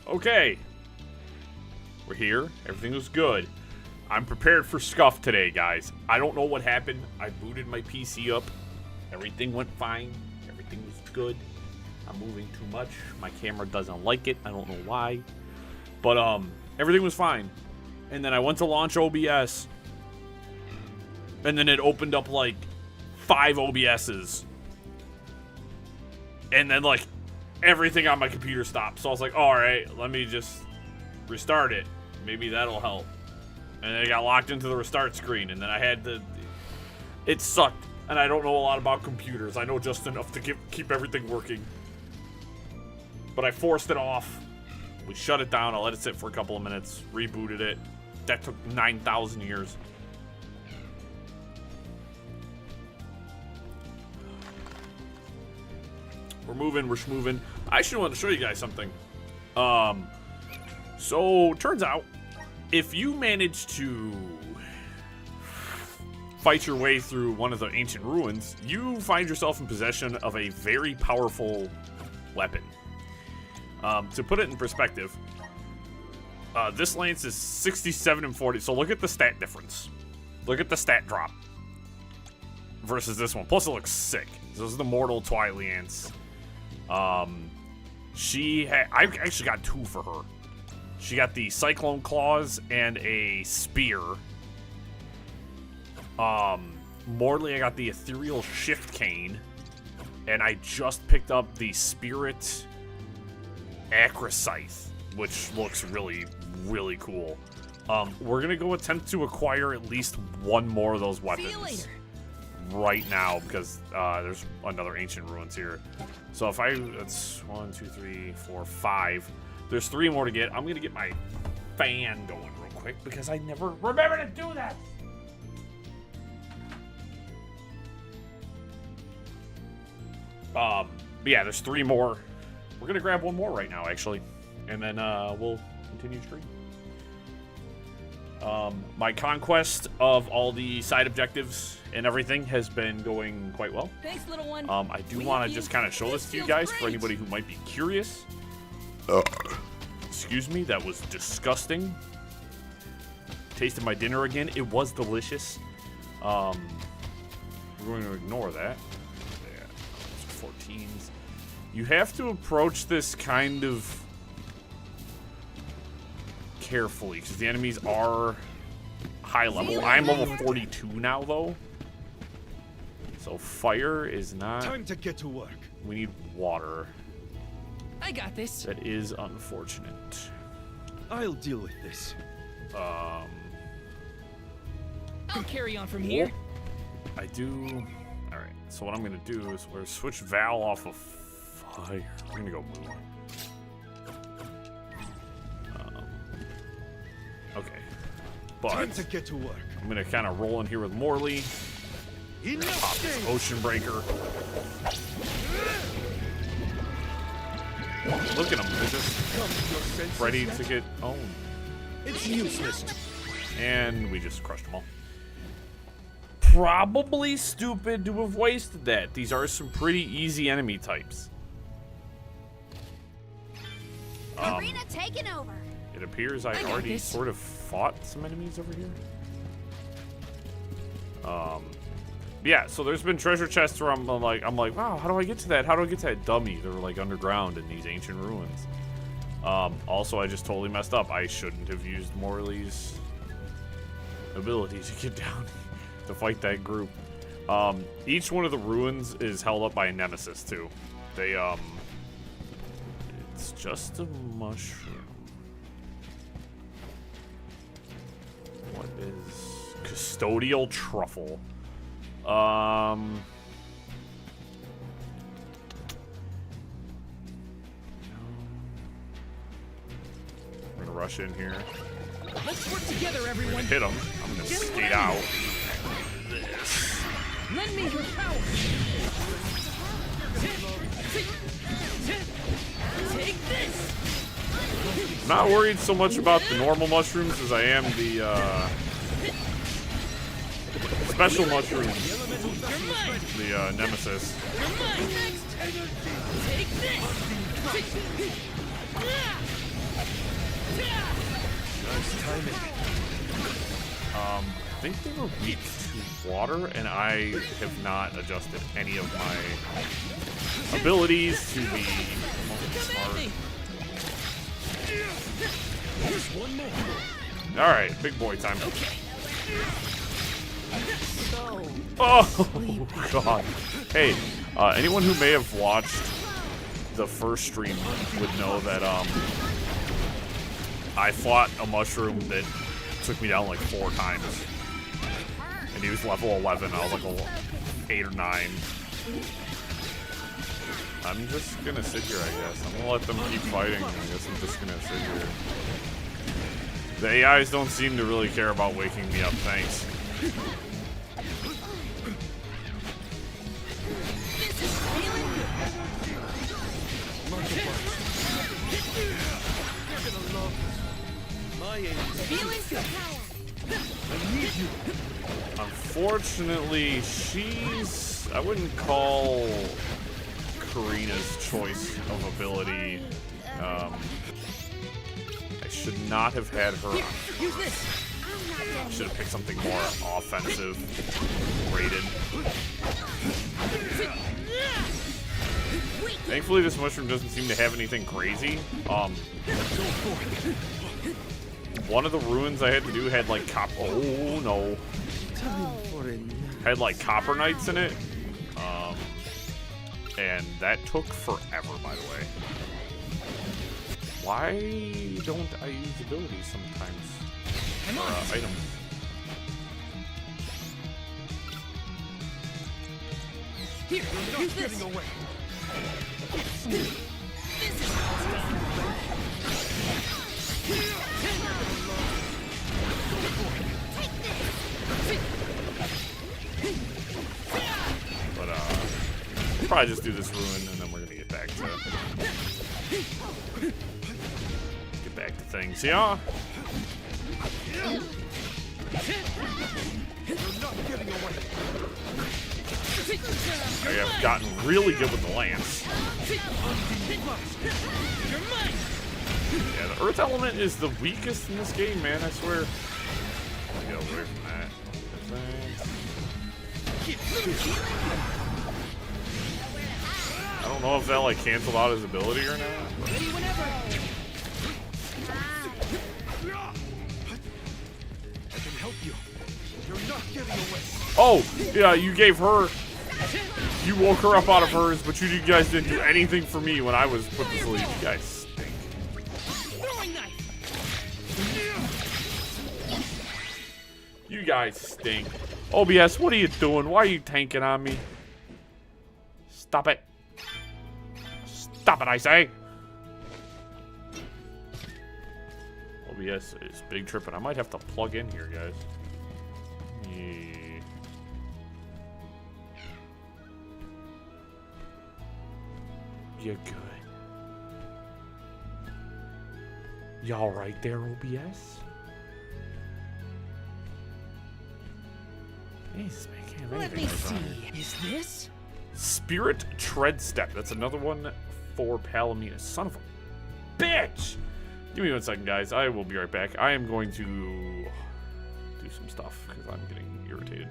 Okay. We're here. Everything was good. I'm prepared for scuff today, guys. I don't know what happened. I booted my PC up. Everything went fine. Everything was good. I'm moving too much. My camera doesn't like it. I don't know why. But everything was fine. And then I went to launch OBS. And then it opened up like 5 OBSs. And then like everything on my computer stopped. So I was like, all right, let me just restart it. Maybe that'll help. And then I got locked into the restart screen. And then I had to... It sucked. And I don't know a lot about computers. I know just enough to keep everything working. But I forced it off. We shut it down. I let it sit for a couple of minutes. Rebooted it. That took 9,000 years. We're moving. We're schmoving. I actually want to show you guys something. So, turns out, if you manage to fight your way through one of the ancient ruins, you find yourself in possession of a very powerful weapon. To put it in perspective, this lance is 67 and 40. So look at the stat difference. Look at the stat drop versus this one. Plus, it looks sick. This is the Mortal Twiliance. I actually got 2 for her. She got the Cyclone Claws and a Spear. Morley, I got the Ethereal Shift Cane. And I just picked up the Spirit Acroscythe, which looks really, really cool. We're gonna go attempt to acquire at least one more of those weapons right now, because there's another ancient ruins here. So if that's 1, 2, 3, 4, 5. There's 3 more to get. I'm gonna get my fan going real quick because I never remember to do that. But yeah, there's 3 more. We're gonna grab one more right now, actually, and then we'll continue stream. My conquest of all the side objectives and everything has been going quite well. Thanks, little one. I do want to just kind of show this to you guys for anybody who might be curious. Excuse me, that was disgusting. Tasted my dinner again. It was delicious. We're going to ignore that. Yeah, 14s. You have to approach this kind of carefully because the enemies are high level. I'm level 42 now, though. So fire is not... Time to get to work. We need water. I got this. That is unfortunate. I'll deal with this. I'll carry on from here. I do... Alright, so what I'm going to do is we're switch Val off of fire. We're going to go blue. Okay. But Time to get to work. I'm going to kind of roll in here with Morley. Pop this Ocean Breaker. Look at him. They're just ready to get owned. It's useless. And we just crushed them all. Probably stupid to have wasted that. These are some pretty easy enemy types. Arena taken over. It appears I already sort of fought some enemies over here. Yeah, so there's been treasure chests where I'm like, wow, how do I get to that? How do I get to that dummy? They're like underground in these ancient ruins. Also, I just totally messed up. I shouldn't have used Morley's ability to get down to fight that group. Each one of the ruins is held up by a nemesis too. They it's just a mushroom. What is custodial truffle? I'm gonna rush in here. Let's work together, I'm everyone. gonna hit him. I'm gonna skate out. Lend me your power. Take this. I'm not worried so much about the normal mushrooms as I am the special mushrooms. The nemesis. Take this. timing. I think they were weak to water, and I have not adjusted any of my abilities to be smart. Just one more. Alright, big boy time. So, Oh, God. Hey, anyone who may have watched the first stream would know that, I fought a mushroom that took me down like 4 times. And he was level 11, I was like level 8 or 9. I'm just gonna sit here, I guess. I'm gonna let them keep fighting. I guess I'm just gonna sit here. The AIs don't seem to really care about waking me up, thanks. My aim is feeling good. I need you. Unfortunately, she's... I wouldn't call Karina's choice of ability... I should not have had her... Use this. Should have picked something more offensive rated. Thankfully, this mushroom doesn't seem to have anything crazy. One of the ruins I had to do had like oh no. Time for a nap. Had like copper knights in it. And that took forever, by the way. Why don't I use abilities sometimes? Come on. Items. Here, use this. Getting away. But we'll probably just do this ruin and then we're gonna get back to things. Yeah. You're not getting away. I have gotten really good with the lance. You're mine. Yeah, the earth element is the weakest in this game, man. I swear. Get away from that. I don't know if that like canceled out his ability or not. But... Ready whenever. I can help you. You're not getting away. Oh, yeah, you gave her. You woke her up out of hers, but you guys didn't do anything for me when I was put to sleep. You guys stink. Throwing knife. You guys stink. OBS, what are you doing? Why are you tanking on me? Stop it. Stop it, I say. OBS is big tripping. I might have to plug in here, guys. Yeah. You're good. Y'all right there, OBS? Jesus, man, I can't have Let anything me right see. now. Is this? Spirit Tread Step. That's another one for Palomina. Son of a bitch! Give me 1 second, guys. I will be right back. I am going to do some stuff because I'm getting irritated.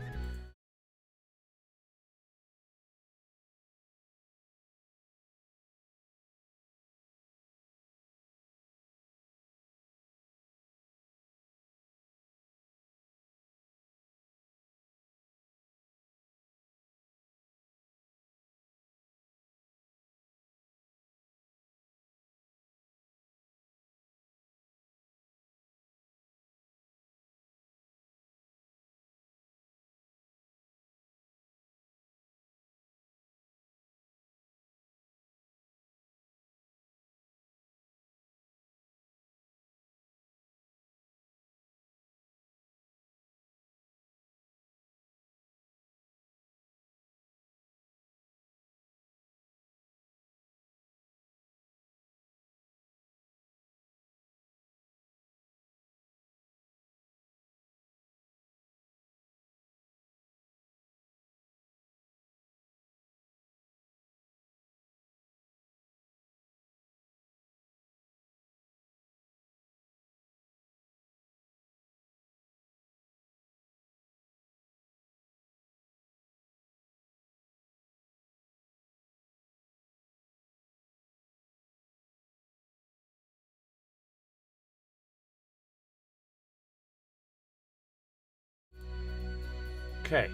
Okay.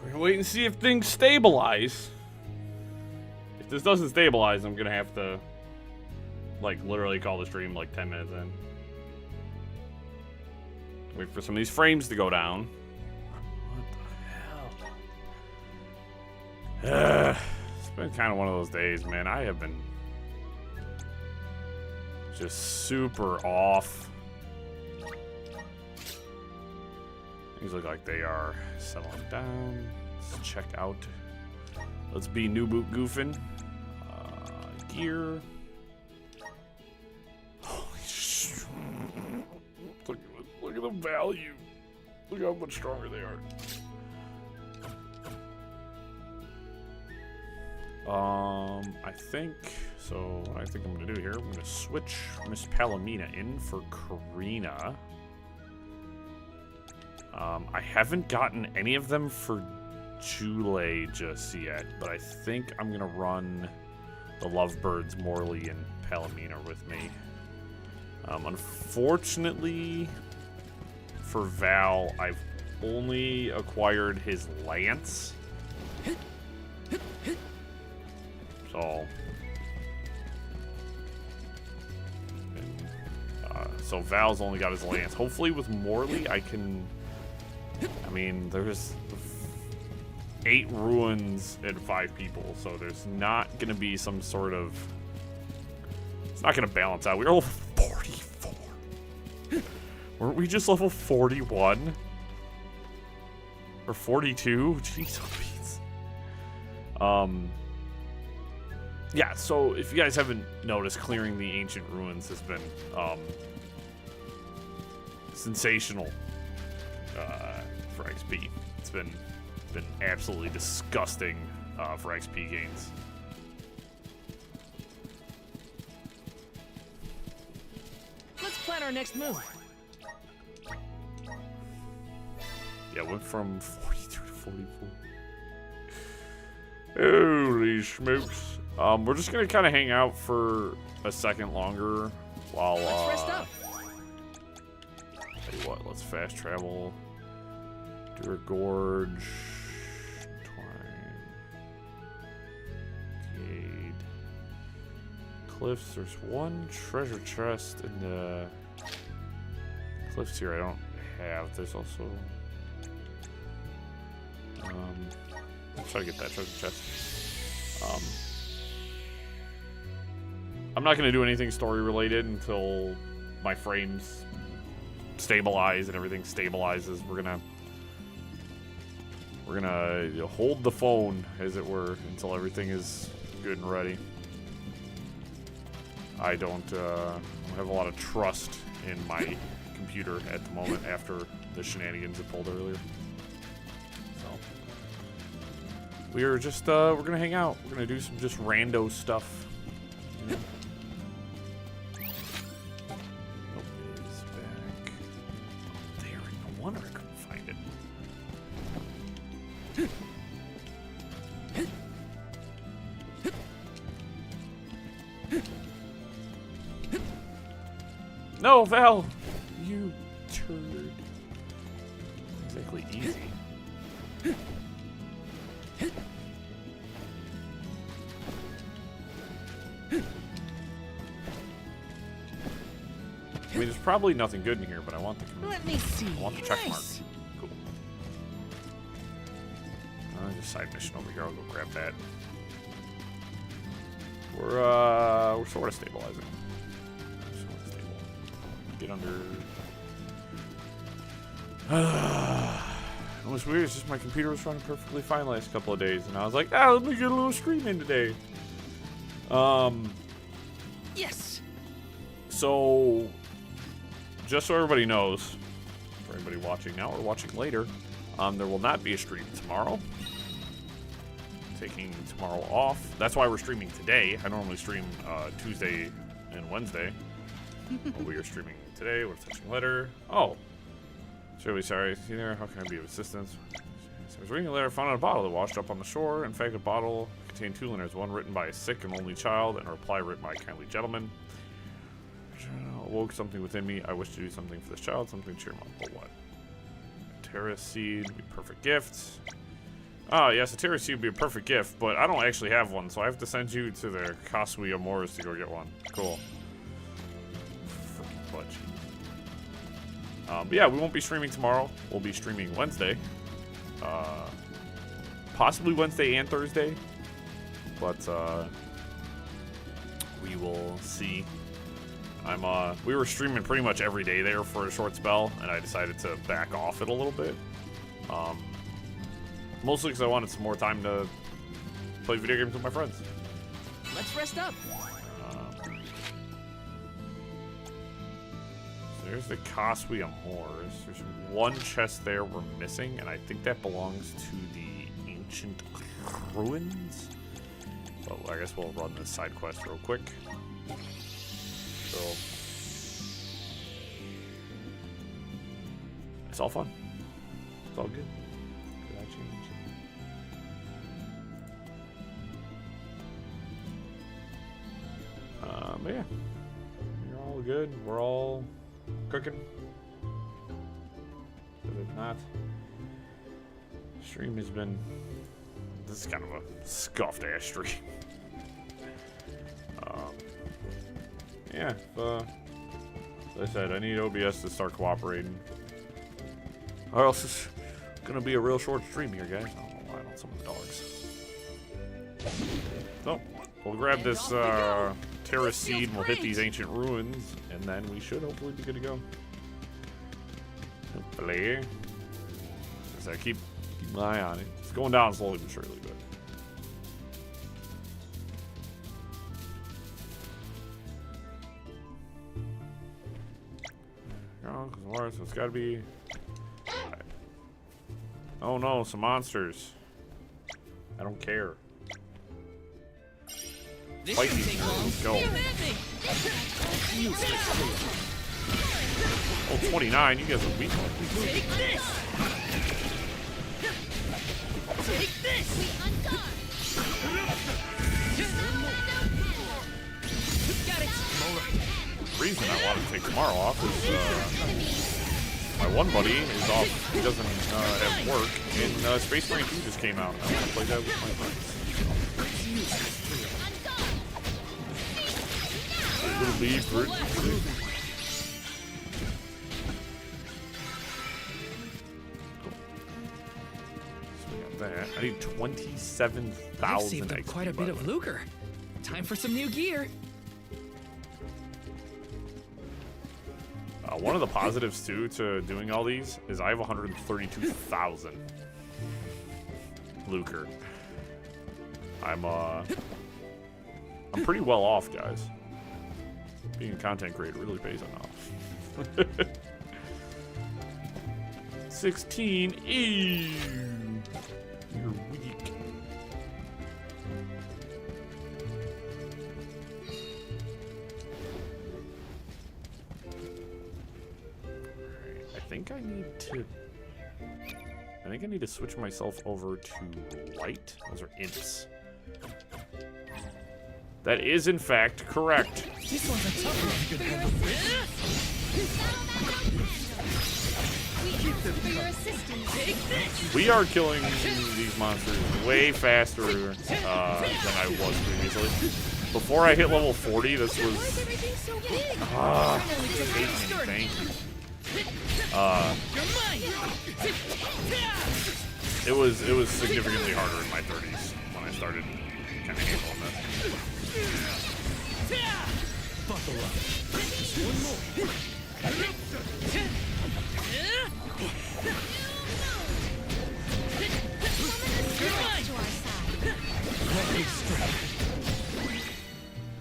We're gonna wait and see if things stabilize. If this doesn't stabilize, I'm gonna have to, like, literally call the stream like 10 minutes in. Wait for some of these frames to go down. What the hell? It's been kind of one of those days, man. I have been just super off. These look like they are settling down. Let's check out. Let's be new boot goofing. Gear. Holy shit. Look at the value. Look how much stronger they are. I think, so what I think I'm gonna do here, I'm gonna switch Miss Palomina in for Karina. I haven't gotten any of them for Jule just yet, but I think I'm gonna run the Lovebirds, Morley, and Palomina with me. Unfortunately, for Val, I've only acquired his Lance. So Val's only got his Lance. Hopefully with Morley, I can... I mean, there's 8 ruins and 5 people, so there's not going to be some sort of... It's not going to balance out. We're level 44. Weren't we just level 41? Or 42? Jeez, oh, beats. Yeah, so if you guys haven't noticed, clearing the ancient ruins has been sensational for XP. It's been absolutely disgusting for XP gains. Let's plan our next move. Yeah, went from 42 to 44. Holy smokes. We're just gonna kind of hang out for a second longer while Let's rest up. Tell you what, let's fast travel. Dura Gorge. Twine. Gade. Cliffs. There's one treasure chest in the cliffs here I don't have. There's also let's try to get that treasure chest. I'm not going to do anything story related until my frames stabilize and everything stabilizes. We're gonna hold the phone, as it were, until everything is good and ready. I don't have a lot of trust in my computer at the moment after the shenanigans it pulled earlier. So we are just we're gonna hang out. We're gonna do some just rando stuff. You know? I couldn't find it. No, Val! You turd. Exactly easy. I mean, there's probably nothing good in here, but I want the... Let me see. I want the check mark. Nice. Cool. There's a side mission over here. I'll go grab that. We're sort of stabilizing. Sort of stable. Get under. It was weird. It's just my computer was running perfectly fine the last couple of days, and I was like, let me get a little stream in today. Yes. So, just so everybody knows, for anybody watching now or watching later, there will not be a stream tomorrow. Taking tomorrow off. That's why we're streaming today. I normally stream Tuesday and Wednesday. But we are streaming today. We're touching letter. Oh. Truly sorry. See there? How can I be of assistance? So I was reading a letter found in a bottle that washed up on the shore. In fact, the bottle contained 2 letters. One written by a sick and lonely child, and a reply written by a kindly gentleman. Awoke something within me. I wish to do something for this child, something to cheer him up. But what? Terra Seed would be perfect gift. Oh, yes, a Terra Seed would be a perfect gift, but I don't actually have one, so I have to send you to the Kasui Amores to go get one. Cool. Freaking fudge. But yeah, we won't be streaming tomorrow. We'll be streaming Wednesday. Possibly Wednesday and Thursday. But, we will see. We were streaming pretty much every day there for a short spell, and I decided to back off it a little bit. Mostly because I wanted some more time to play video games with my friends. Let's rest up. So there's the Kasui Amores. There's one chest there we're missing, and I think that belongs to the ancient ruins. So I guess we'll run this side quest real quick. So it's all fun. It's all good. Did I change it? But yeah, we're all good. We're all cooking. But if not, stream has been. This is kind of a scuffed ass stream. Yeah, as I said, I need OBS to start cooperating. Or else it's gonna be a real short stream here, guys. I don't know why I don't summon the dogs. So, we'll grab this Terra Seed and we'll hit these ancient ruins, and then we should hopefully be good to go. Hopefully. As I keep my eye on it. It's going down slowly but surely, but. So it's gotta be. Oh no, some monsters. I don't care. This Fight shouldn't these. take long. Let's go. Oh, 29. You guys are weak. Take this. Take this. Got it. The reason I want to take tomorrow off is my one buddy is off. He doesn't have work, and Space Marine 2 just came out. I want to play that with my friends. Little lead for it. Cool. So we got that. I need 27,000. I've saved up quite a bit of lucre. Time for some new gear. One of the positives too to doing all these is I have 132,000 lucre. I'm pretty well off, guys. Being a content creator really pays enough. 16. Ew. You're weak. I think I need to switch myself over to light. Those are imps. That is in fact correct. This one's a tough one. You can handle this. We are killing these monsters way faster than I was previously. Before I hit level 40, this was thank you. It was significantly harder in my 30s when I started kind of handling this. Buckle up. One more.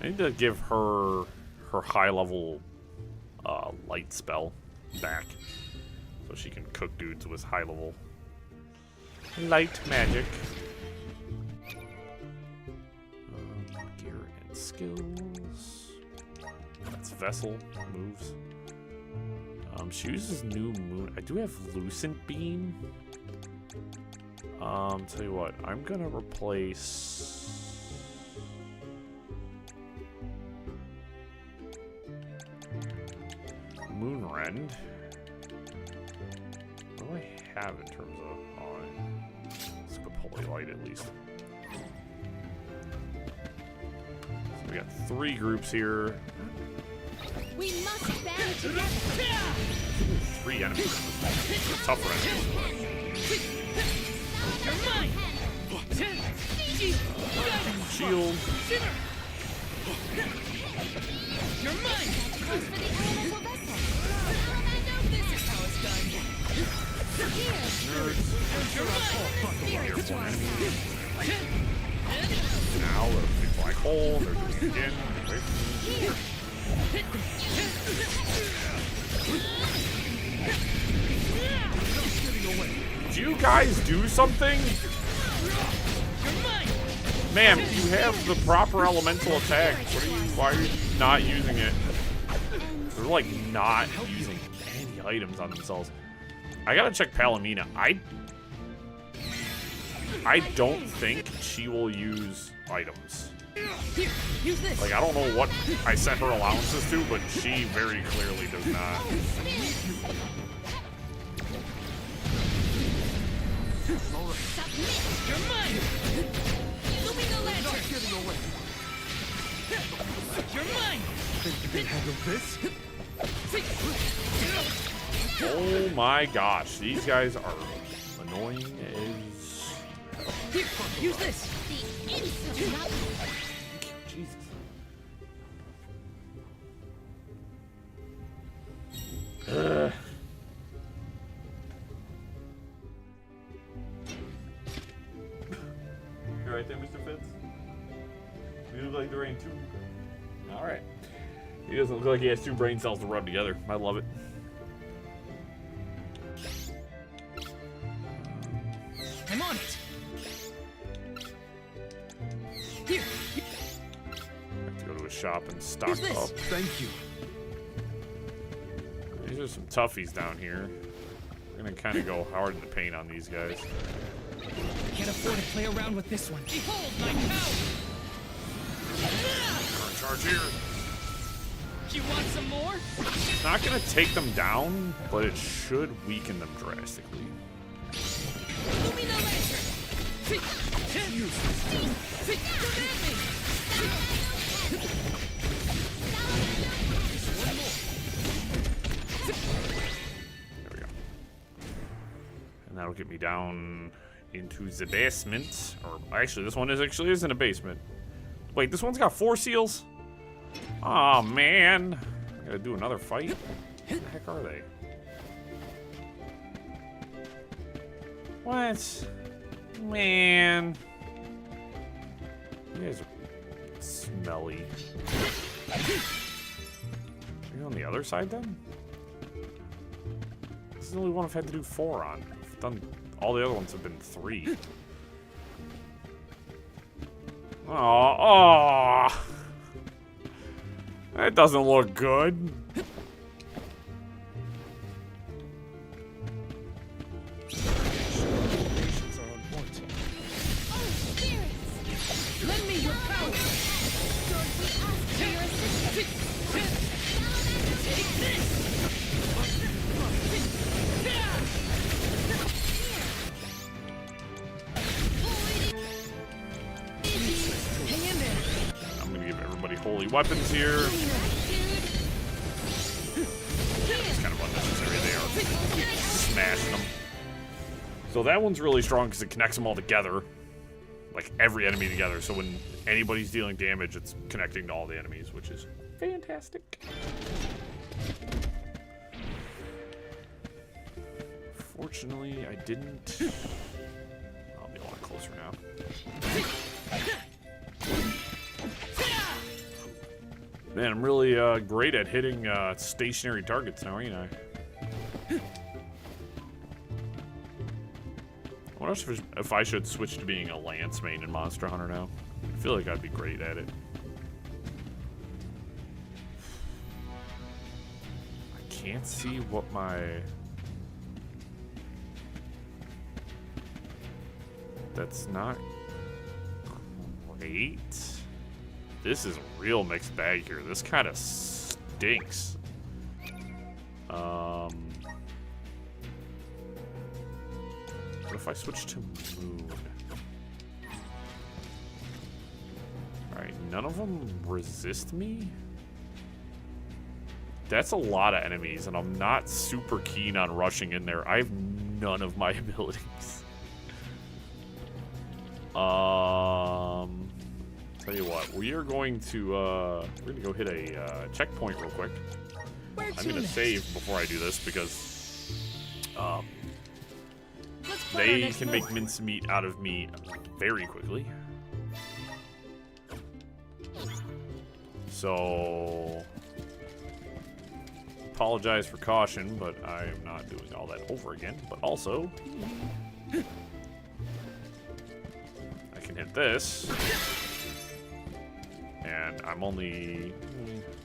I need to give her high level light spell back so she can cook dudes with high level light magic. Gear and skills. That's vessel moves. She uses new moon. I do have lucent beam. Tell you what, I'm gonna replace. Moonrend. What do I have in terms of... Oh, let's go Holy Light at least. So we got 3 groups here. We must band together. 3 enemies. Tougher enemies. You're mine! Shield. You're mine! Close for the elemental vessel. I know this is how it's done. Nerds. You're mine! Here, 1 enemy. Now there's a big black hole. They're doing it again. Wait. Do you guys do something? Ma'am, you have the proper elemental attack. Why are you not using it? They're like not using any items on themselves. I gotta check Palomina. I don't think she will use items. Here, use this. Like, I don't know what I set her allowances to, but she very clearly does not. You're mine! Lumina Lantern! Getting away. You're mine! Think you can handle this? Oh my gosh, these guys are annoying as... Here, use this. The instant not Jesus. You right there, Mr. Fitz? You look like the rain too. Alright. He doesn't look like he has 2 brain cells to rub together. I love it. I'm on it. Here, I have to go to a shop and stock Who's this? up. Thank you. These are some toughies down here. We're gonna kind of go hard in the paint on these guys. can't afford to play around with this one. Behold my power! Current charge here. You want some more? It's not gonna take them down, but it should weaken them drastically. Lumina Lantern! There we go. And that'll get me down into the basement. Or actually, this one is in a basement. Wait, this one's got 4 seals? Oh man. I gotta do another fight? What the heck are they? What? Man. You guys are smelly. Are you on the other side then? This is the only one I've had to do 4 on. I've done all the other ones have been 3. Oh, that doesn't look good. Patients are on point. Lend me your power! Take this! Hang in there! I'm gonna give everybody holy weapons here. It's kind of unnecessary. They are smashing them. So that one's really strong because it connects them all together. Like every enemy together. So when anybody's dealing damage, it's connecting to all the enemies, which is fantastic. Fortunately, I didn't. I'll be a lot closer now. Man, I'm really great at hitting stationary targets now, ain't I? I wonder if I should switch to being a Lance main in Monster Hunter now. I feel like I'd be great at it. I can't see what my... That's not great. This is a real mixed bag here. This kind of stinks. What if I switch to moon? Alright, none of them resist me? That's a lot of enemies, and I'm not super keen on rushing in there. I have none of my abilities. Tell you what, we are going to, we're gonna go hit a checkpoint real quick. I'm gonna save before I do this because, they can make mincemeat out of me very quickly. So, apologize for caution, but I am not doing all that over again. But also, I can hit this, and I'm only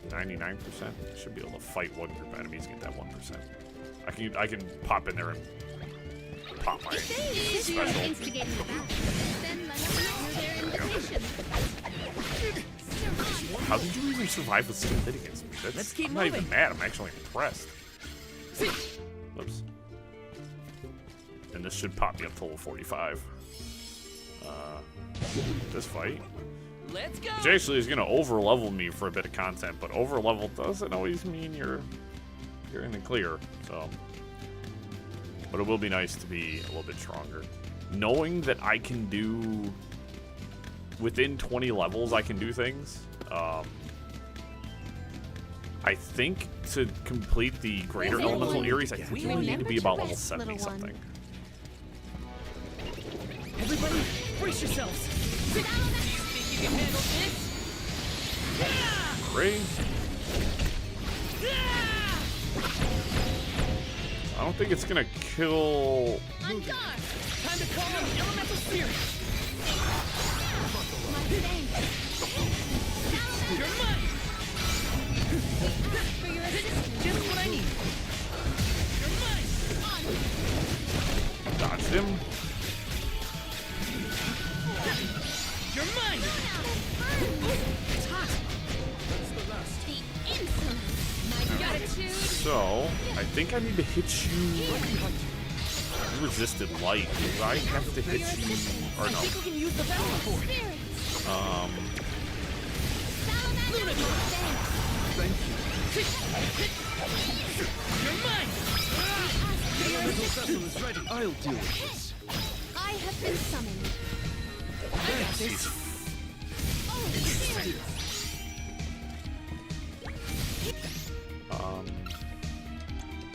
99%. Should be able to fight one group of enemies and get that 1%. I can pop in there and pop my special. Instigating the battle. Then let us know their invitation. How did you even survive with skill hit against me? Let's keep I'm not even moving. mad. I'm actually impressed. Oops. And this should pop me up to level 45. This fight. Let's go. Which actually is gonna over level me for a bit of content, but over level doesn't always mean you're in the clear. So, but it will be nice to be a little bit stronger. Knowing that I can do within 20 levels, I can do things. I think to complete the greater elemental areas, I think you need to be about level 70 something. Everybody, brace yourselves. Do you think you can handle this? Great. I don't think it's gonna kill. On guard. Time to call on the elemental spirit. My thanks. You're mine. For your assistance. Just what I need. You're mine. Dodged him. You're mine. It's hot. The insolence. My gratitude. So, I think I need to hit you. You resisted light. Do I have to hit you? Or no? People can use the battle for it. Spirits. Thank you. You're mine. The elemental vessel is ready. I'll deal with this. I have been summoned. I got this. Oh, spirits.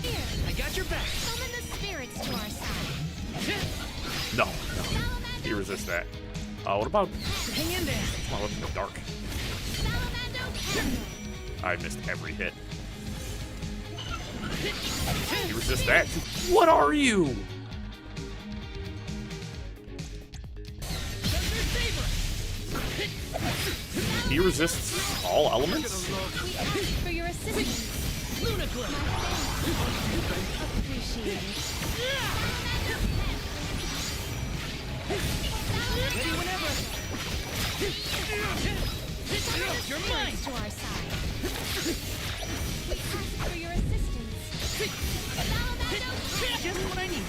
Here. I got your back. Summon the spirits to our side. No. He resists that. What about? Hang in there. Come on, let's go dark. Salamando Candle. I missed every hit. He resists that. What are you? Thunder Saber. He resists all elements? We ask for your assistance. Luna Glow. Appreciate it. Ready whenever. You're mine. To our side. We ask for your assistance. Just what I need.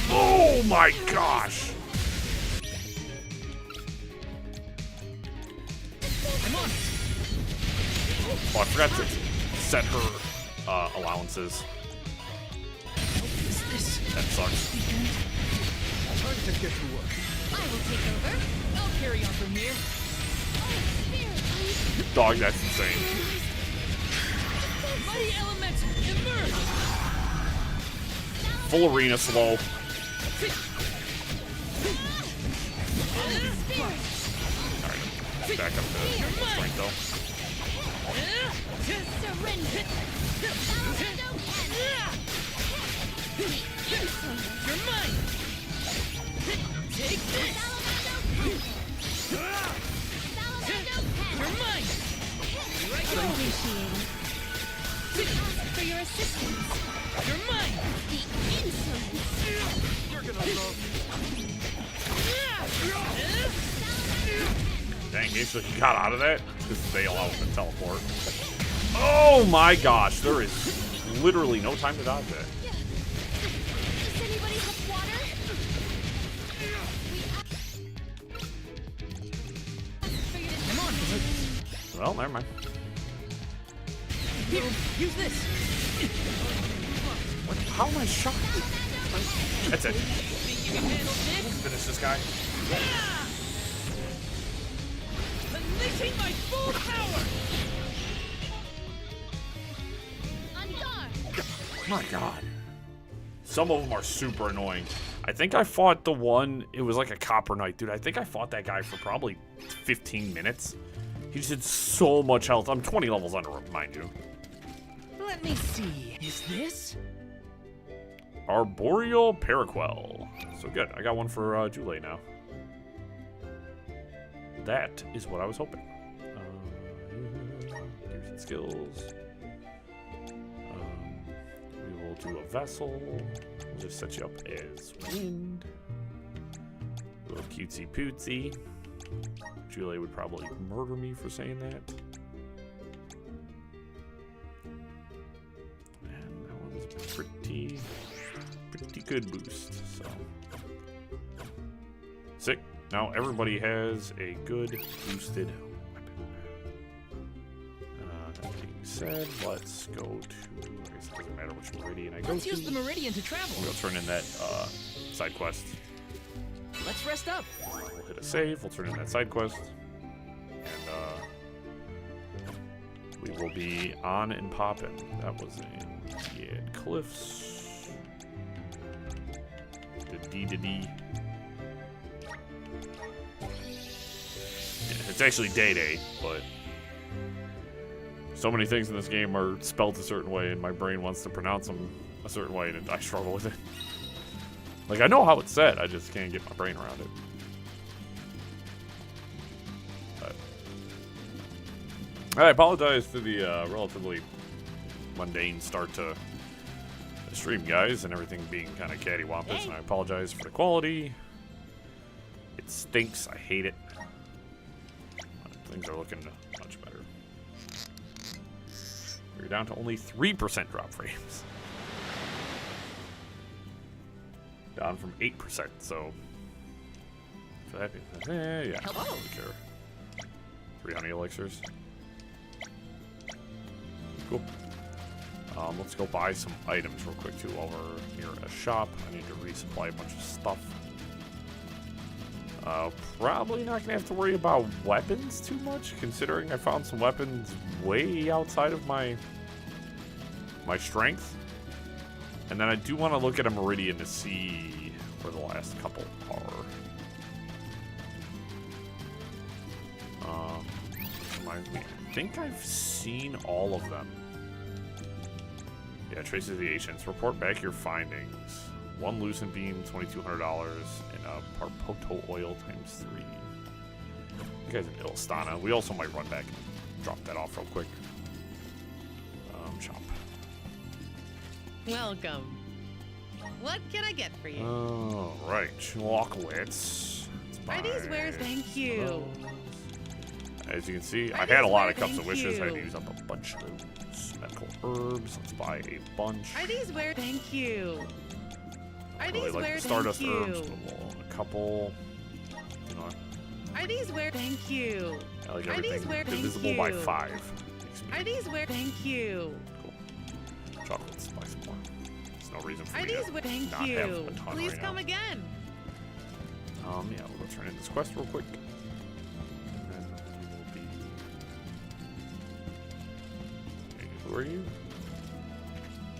Oh my gosh! I'm on it. Oh, I forgot to set her allowances. Is this That sucks. the end? Time to get to work. I will take over. I'll carry on from here. Dog, that's insane. Mighty Elemental, emerge! Full arena slow. Alright, back up to strength though. Surrender. You're mine! Take this! You're mine! Here I go! Appreciated. We ask for your assistance. You're mine! The insolence. You're gonna love Dang, so he got out of that? Because they allow him to teleport. Oh my gosh, there is literally no time to dodge that. Does anybody have Well, never mind. Here, use this. What? How am I shocked? That's it. Think you can handle this? Finish this guy. Unleashing my full power. On guard. My God. Some of them are super annoying. I think I fought the one, it was like a copper knight, dude. I think I fought that guy for probably 15 minutes. He just did so much health. I'm 20 levels under him, mind you. Let me see. Is this? Arboreal Paraquel. So good. I got one for Julie now. That is what I was hoping. Here's some skills. We will do a vessel. We'll just set you up as wind. A little cutesy pootsy. Julie would probably murder me for saying that. And that one's a pretty good boost. So sick. Now everybody has a good boosted weapon. That being said, let's go to. I guess it doesn't matter which meridian I go Let's to. use the meridian to travel. We'll turn in that side quest. Let's rest up. We'll hit a save. We'll turn in that side quest, and we will be on and popping. That was in Cliffs. The D. It's actually Day, but so many things in this game are spelled a certain way, and my brain wants to pronounce them a certain way, and I struggle with it. Like, I know how it's said, I just can't get my brain around it. But I apologize for the relatively mundane start to the stream, guys, and everything being kind of cattywampus, and I apologize for the quality. It stinks, I hate it. Things are looking much better. We're down to only 3% drop frames. Down from 8%, so. For that, yeah. Hello. I don't really care. 3 honey elixirs. Cool. Let's go buy some items real quick, too, while we're near a shop. I need to resupply a bunch of stuff. Probably not gonna have to worry about weapons too much, considering I found some weapons way outside of my strength. And then I do want to look at a meridian to see where the last couple are. Reminds me, I think I've seen all of them. Yeah, Traces of the Ancients. Report back your findings. 1 lucent beam, $2,200, and a Parpoto oil ×3. You guys in Ilstana. We also might run back and drop that off real quick. Chomp. Welcome. What can I get for you? Alright, chocolates. Are these wares? Thank you. As you can see, Are I had a these lot of wares? cups of Thank wishes. I had to you. use up a bunch of those medical herbs. Let's buy a bunch. Are these wares? Thank you. Are I really these like the wares? Stardust Thank you. herbs, but we'll a couple. You know, Are these wares? Thank you. I like Are these everything wares? Thank divisible by you. 5. Makes me Are these wares? Thank you. cool. Chocolates, buy some more. There's no reason for Are me these to wares? Thank not have you. a ton Please right come now. again. Yeah, we'll go turn in this quest real quick. And then we will be. Hey, who are you?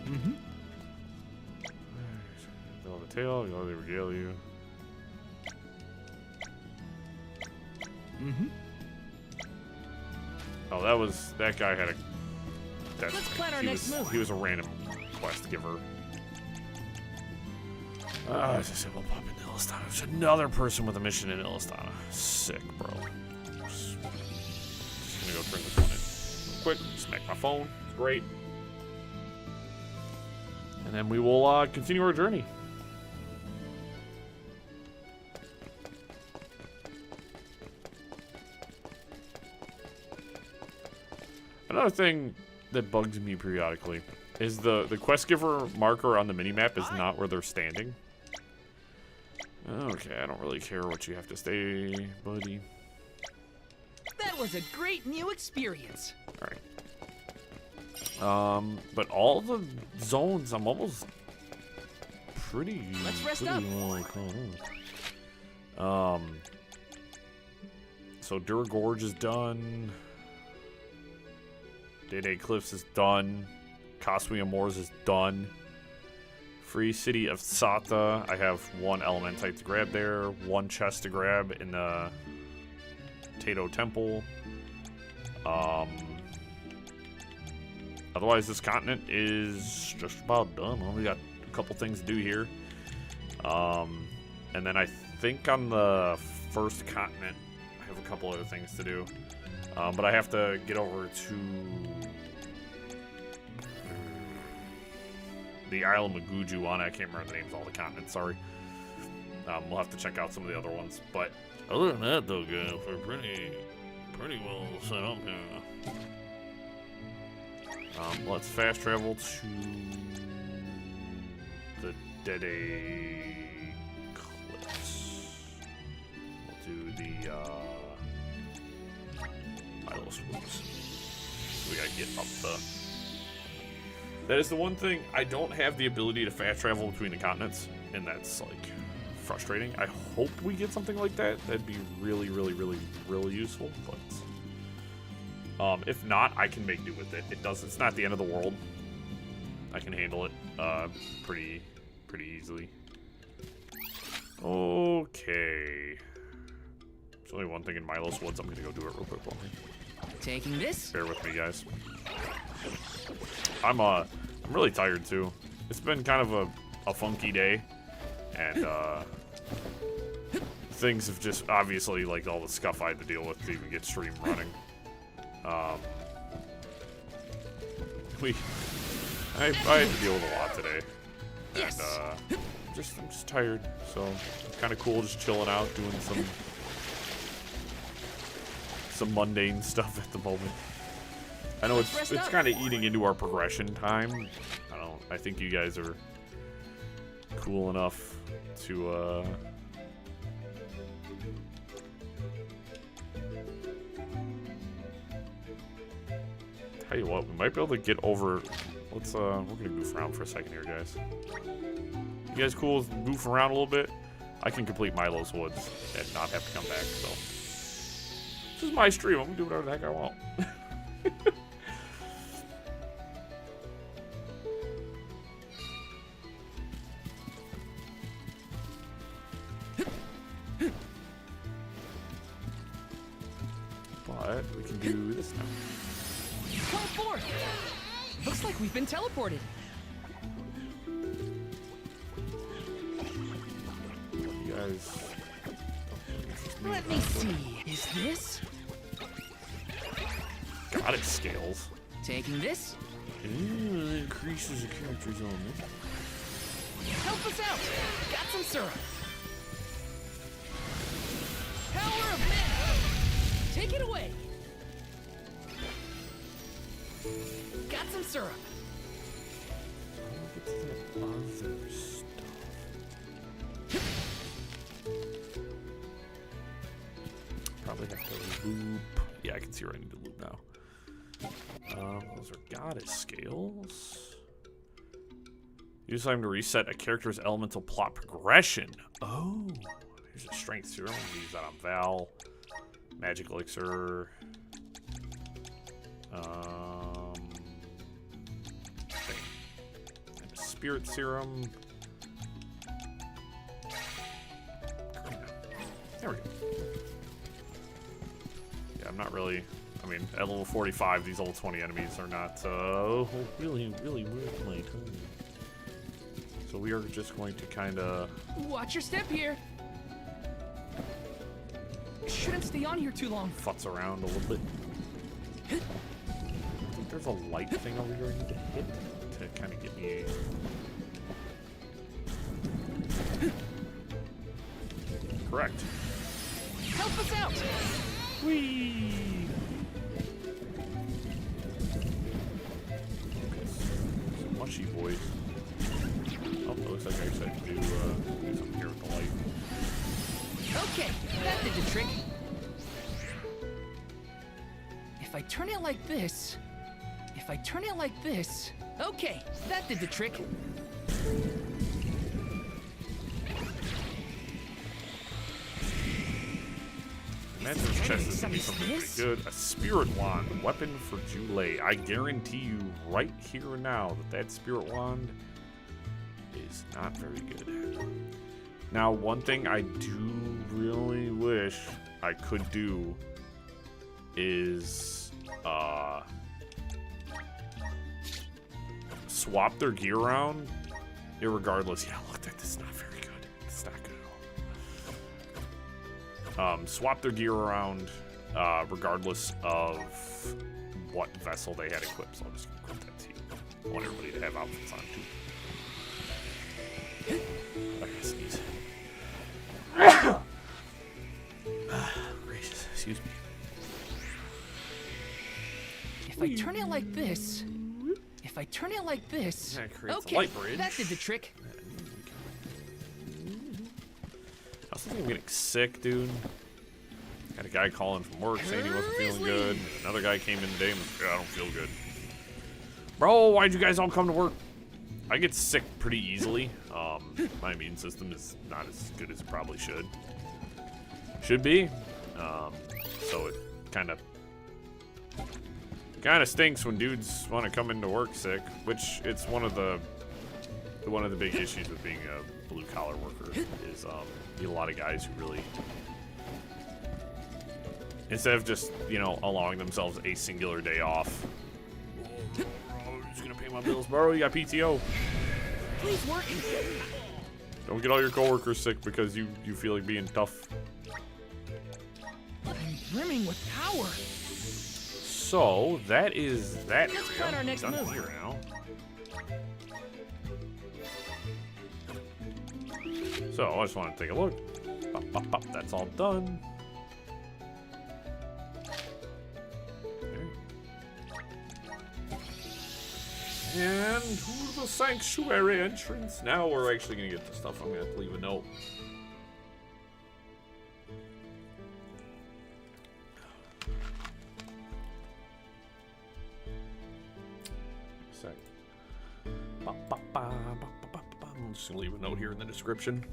Mm-hmm. Fill the tail, you know, they regale you. Mm-hmm. Oh, that guy had a. That's Let's plan our he next was, move. He was a random quest giver. As I said, we'll pop into Illistana. There's another person with a mission in Illistana. Sick, bro. Just gonna go turn this one in real quick. Smack my phone. It's great. And then we will continue our journey. Another thing that bugs me periodically is the quest giver marker on the minimap is not where they're standing. Okay, I don't really care what you have to say, buddy. That was a great new experience. All right. But all the zones, I'm almost pretty. Let's rest pretty up. well caught up. So Dura Gorge is done. Day Cliffs is done. Coswea Moors is done. Free City of Sata. I have 1 Elementite to grab there, 1 chest to grab in the Tato Temple. Otherwise, this continent is just about done. Only got a couple things to do here. And then I think on the first continent, I have a couple other things to do. But I have to get over to the Isle of Maguju one. I can't remember the names of all the continents, sorry. We'll have to check out some of the other ones. But other than that, though, guys, we're pretty well set up here. Let's fast travel to the Dede Cliffs. We'll do the Milos Woods. We gotta get up the... That is the one thing, I don't have the ability to fast travel between the continents, and that's, like, frustrating. I hope we get something like that. That'd be really, really, really, really useful, but... if not, I can make do with it. It's not the end of the world. I can handle it pretty easily. Okay. There's only one thing in Milos Woods. I'm gonna go do it real quick for me. Taking this. Bear with me, guys. I'm really tired too. It's been kind of a funky day, and things have just obviously, like, all the scuff I had to deal with to even get stream running. I had to deal with a lot today, and I'm just tired. So kind of cool, just chilling out, doing some mundane stuff at the moment. I know it's kind of eating into our progression time. I think you guys are cool enough to tell you what, we might be able to get over. Let's we're gonna goof around for a second here, guys. You guys cool with goof around a little bit? I can complete Milos Woods and not have to come back, so this is my stream. I'm gonna do whatever the heck I want. But we can do this now. Come forth. Looks like we've been teleported. You guys. Let me see. Is this? Goddess scales. Taking this. Ooh, it increases the character's element. Help us out. Got some syrup. Power of men. Take it away. Got some syrup. Get to the other stuff. Probably have to loop. Yeah, I can see where I need to loop now. Those are goddess scales. Use time to reset a character's elemental plot progression. Oh, here's a strength serum. I'm gonna use that on Val. Magic elixir. And a spirit serum. There we go. Yeah, I'm not really. I mean, at level 45, these level 20 enemies are not really worth my time. So we are just going to kind of. Watch your step here. Shouldn't stay on here too long. Futz around a little bit. I think there's a light thing over here I need to hit to kind of get me. Correct. Help us out. Whee! Some mushy boys. Oh, it looks like I actually have to do something here with the light. Okay, that did the trick. If I turn it like this... If I turn it like this... Okay, that did the trick. Mantis chest is gonna be something pretty good. A spirit wand, weapon for Jule. I guarantee you right here and now that spirit wand is not very good. Now, one thing I do really wish I could do is swap their gear around. Irregardless, yeah, look, this is not very good. It's not good at all. Swap their gear around regardless of what vessel they had equipped. So I'm just gonna equip that to you. I want everybody to have outfits on too. I gotta sneeze. Gracious, excuse me. If I turn it like this... If I turn it like this... That creates okay, a light bridge. that did the trick. I was thinking I'm getting sick, dude. Had a guy calling from work saying he wasn't feeling good. Another guy came in today and was like, I don't feel good. Bro, why'd you guys all come to work? I get sick pretty easily. My immune system is not as good as it probably should. Should be. So it kind of stinks when dudes want to come into work sick, which it's one of the big issues with being a blue collar worker is you get a lot of guys who really, instead of just, you know, allowing themselves a singular day off. Oh, bro, who's gonna pay my bills, bro? You got PTO. Please work. Don't get all your coworkers sick because you feel like being tough. I'm brimming with power. So that is that area. Let's plan our next Done move. here now. So I just want to take a look. Pop, pop, pop. That's all done. Okay. And to the sanctuary entrance. Now we're actually gonna get the stuff. I'm gonna have to leave a note. I'm just gonna leave a note here in the description.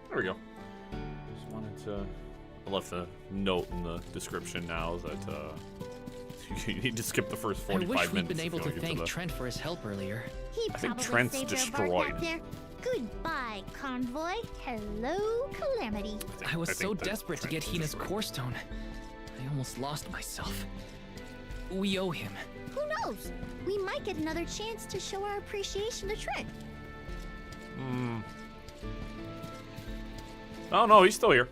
There we go. Just wanted to. I left a note in the description now that you need to skip the first 45 minutes. I wish we'd been able if to you wanna get thank the- Trent for his help earlier. He I think probably Trent's saved our destroyed. bark out there. Goodbye, convoy. Hello, Calamity. I was I so think that desperate to get Trent's Hina's destroyed. core stone. I almost lost myself. We owe him. Who knows? We might get another chance to show our appreciation to Trent. Oh no, he's still here.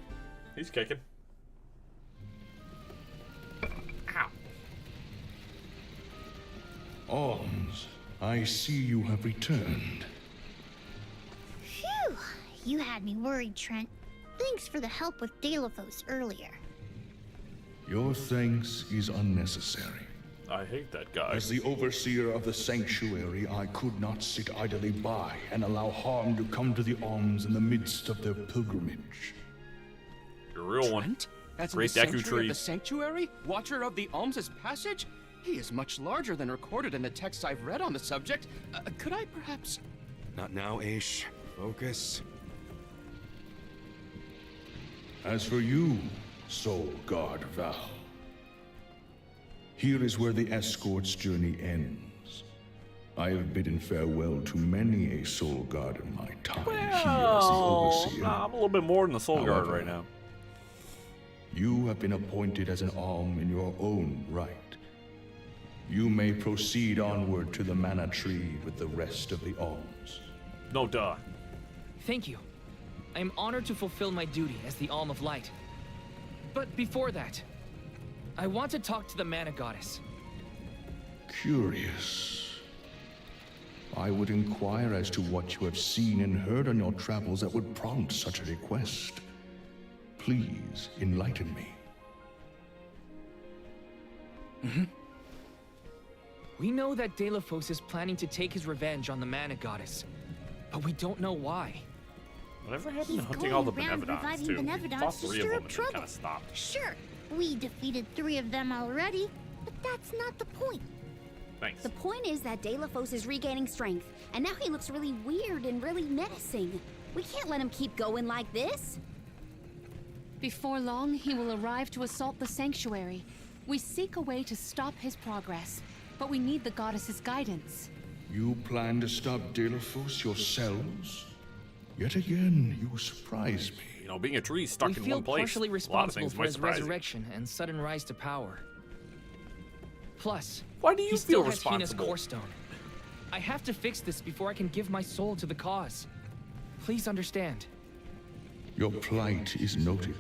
He's kicking. Ow. ALMS, I see you have returned. Phew! You had me worried, Trent. Thanks for the help with Delaphos earlier. Your thanks is unnecessary. I hate that guy. As the overseer of the sanctuary, I could not sit idly by and allow harm to come to the ALMS in the midst of their pilgrimage. You're a real one. Trent? As in Great the Deku Sentry tree. of the Sanctuary? Watcher of the ALMS' passage? He is much larger than recorded in the texts I've read on the subject. Could I perhaps... Not now, Aish. Focus. As for you, Soul Guard Val, here is where the escort's journey ends. I have bidden farewell to many a Soul Guard in my time here as the overseer. I'm a little bit more than the Soul Guard However, right now. You have been appointed as an ALM in your own right. You may proceed onward to the Mana Tree with the rest of the ALMS. No duh. Thank you. I am honored to fulfill my duty as the Alm of Light. But before that, I want to talk to the Mana Goddess. Curious. I would inquire as to what you have seen and heard on your travels that would prompt such a request. Please enlighten me. We know that Delphos is planning to take his revenge on the Mana Goddess, but we don't know why. Whatever happened He's to hunting all the going around Benevodons, reviving too? Benevodons Fought to 3 stir of them up and trouble. kind of stopped. Sure, we defeated 3 of them already, but that's not the point. Thanks. The point is that Delphos is regaining strength, and now he looks really weird and really menacing. We can't let him keep going like this. Before long, he will arrive to assault the sanctuary. We seek a way to stop his progress, but we need the goddess's guidance. You plan to stop Delphos yourselves? Yet again, you surprise me. You know, being a tree stuck We in feel one place, partially a lot of responsible things for might his surprise you. resurrection and sudden rise to power. Plus, Why do you he still feel has Hina's responsible? core stone. I have to fix this before I can give my soul to the cause. Please understand. Your plight is noted.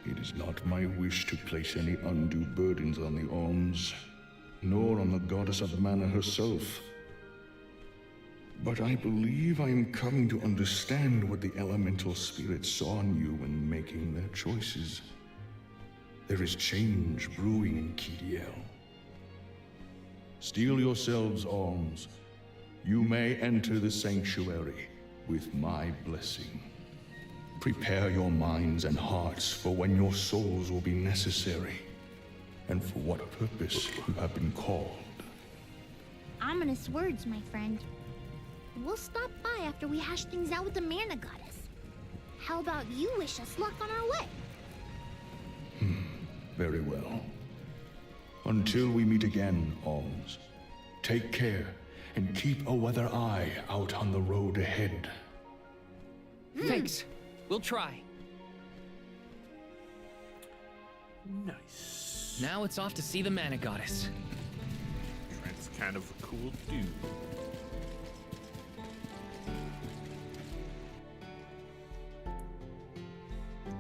It is not my wish to place any undue burdens on the ALMS, nor on the goddess of mana herself. But I believe I am coming to understand what the elemental spirits saw in you when making their choices. There is change brewing in Kidiel. Steel yourselves, ALMS. You may enter the sanctuary with my blessing. Prepare your minds and hearts for when your souls will be necessary, and for what purpose you have been called. Ominous words, my friend. We'll stop by after we hash things out with the Mana Goddess. How about you wish us luck on our way? Very well. Until we meet again, ALMS, take care and keep a weather eye out on the road ahead. Thanks. We'll try. Nice. Now it's off to see the Mana Goddess. Trent's kind of a cool dude.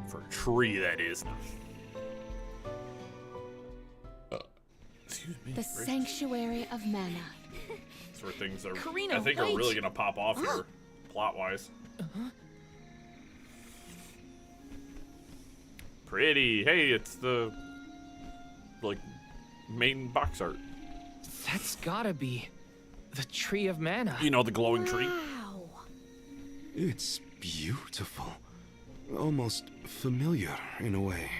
For a tree, that is. Excuse me. The Gracious. Sanctuary of Mana. These are things that Karina, I think are wait. really gonna pop off here, plot-wise. Pretty. Hey, it's the like main box art. That's gotta be the Tree of Mana. You know, the glowing tree. Wow. It's beautiful. Almost familiar in a way.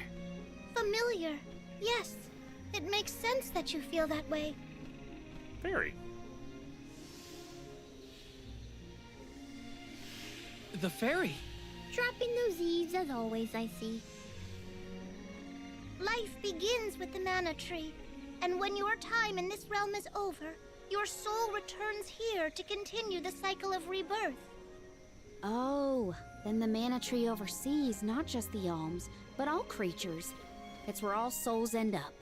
Familiar. Yes. It makes sense that you feel that way. Very. The fairy. Dropping those eaves as always, I see. Life begins with the Mana Tree, and when your time in this realm is over, your soul returns here to continue the cycle of rebirth. Oh, then the Mana Tree oversees not just the ALMS, but all creatures. It's where all souls end up.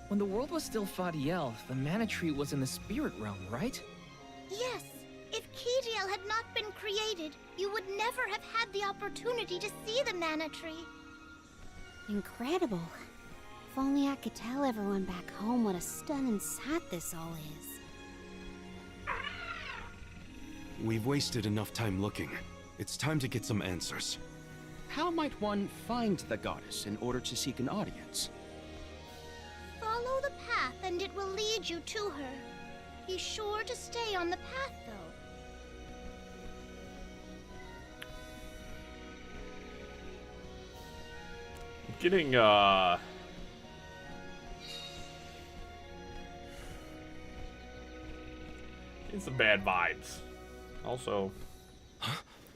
When the world was still Fadiel, the Mana Tree was in the spirit realm, right? Yes, if Kidiel had not been created, you would never have had the opportunity to see the Mana Tree. Incredible. If only I could tell everyone back home what a stunning sight this all is. We've wasted enough time looking. It's time to get some answers. How might one find the goddess in order to seek an audience? Follow the path and it will lead you to her. Be sure to stay on the path, though. Getting some bad vibes. Also,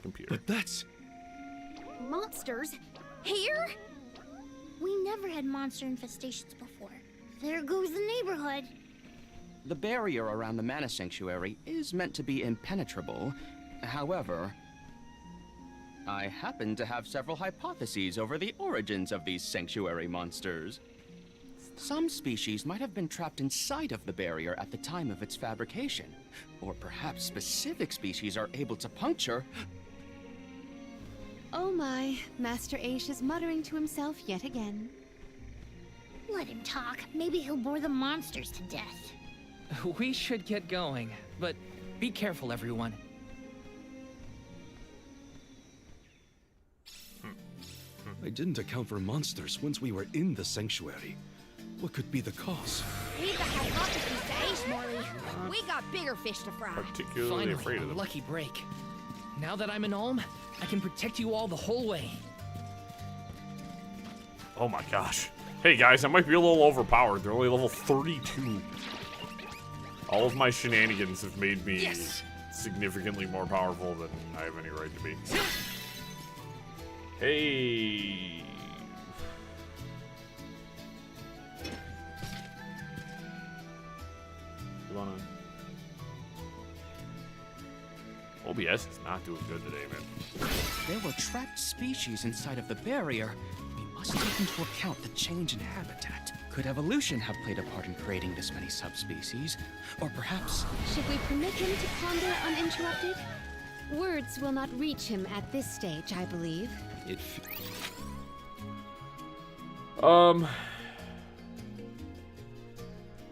computer. But that's... Monsters? Here? We never had monster infestations before. There goes the neighborhood. The barrier around the Mana Sanctuary is meant to be impenetrable. However, I happen to have several hypotheses over the origins of these sanctuary monsters. Some species might have been trapped inside of the barrier at the time of its fabrication. Or perhaps specific species are able to puncture... Oh my, Master Aish is muttering to himself yet again. Let him talk. Maybe he'll bore the monsters to death. We should get going, but be careful, everyone. I didn't account for monsters once we were in the sanctuary. What could be the cause? Leave the hypotheses to Ace, Morley. We got bigger fish to fry. Particularly Finally, afraid of a them. lucky break. Now that I'm an Alm, I can protect you all the whole way. Oh my gosh. Hey guys, I might be a little overpowered. They're only level 32. All of my shenanigans have made me significantly more powerful than I have any right to be. Hey. You wanna... OBS is not doing good today, man. There were trapped species inside of the barrier. We must take into account the change in habitat. Could evolution have played a part in creating this many subspecies? Or perhaps... Should we permit him to ponder uninterrupted? Words will not reach him at this stage, I believe. I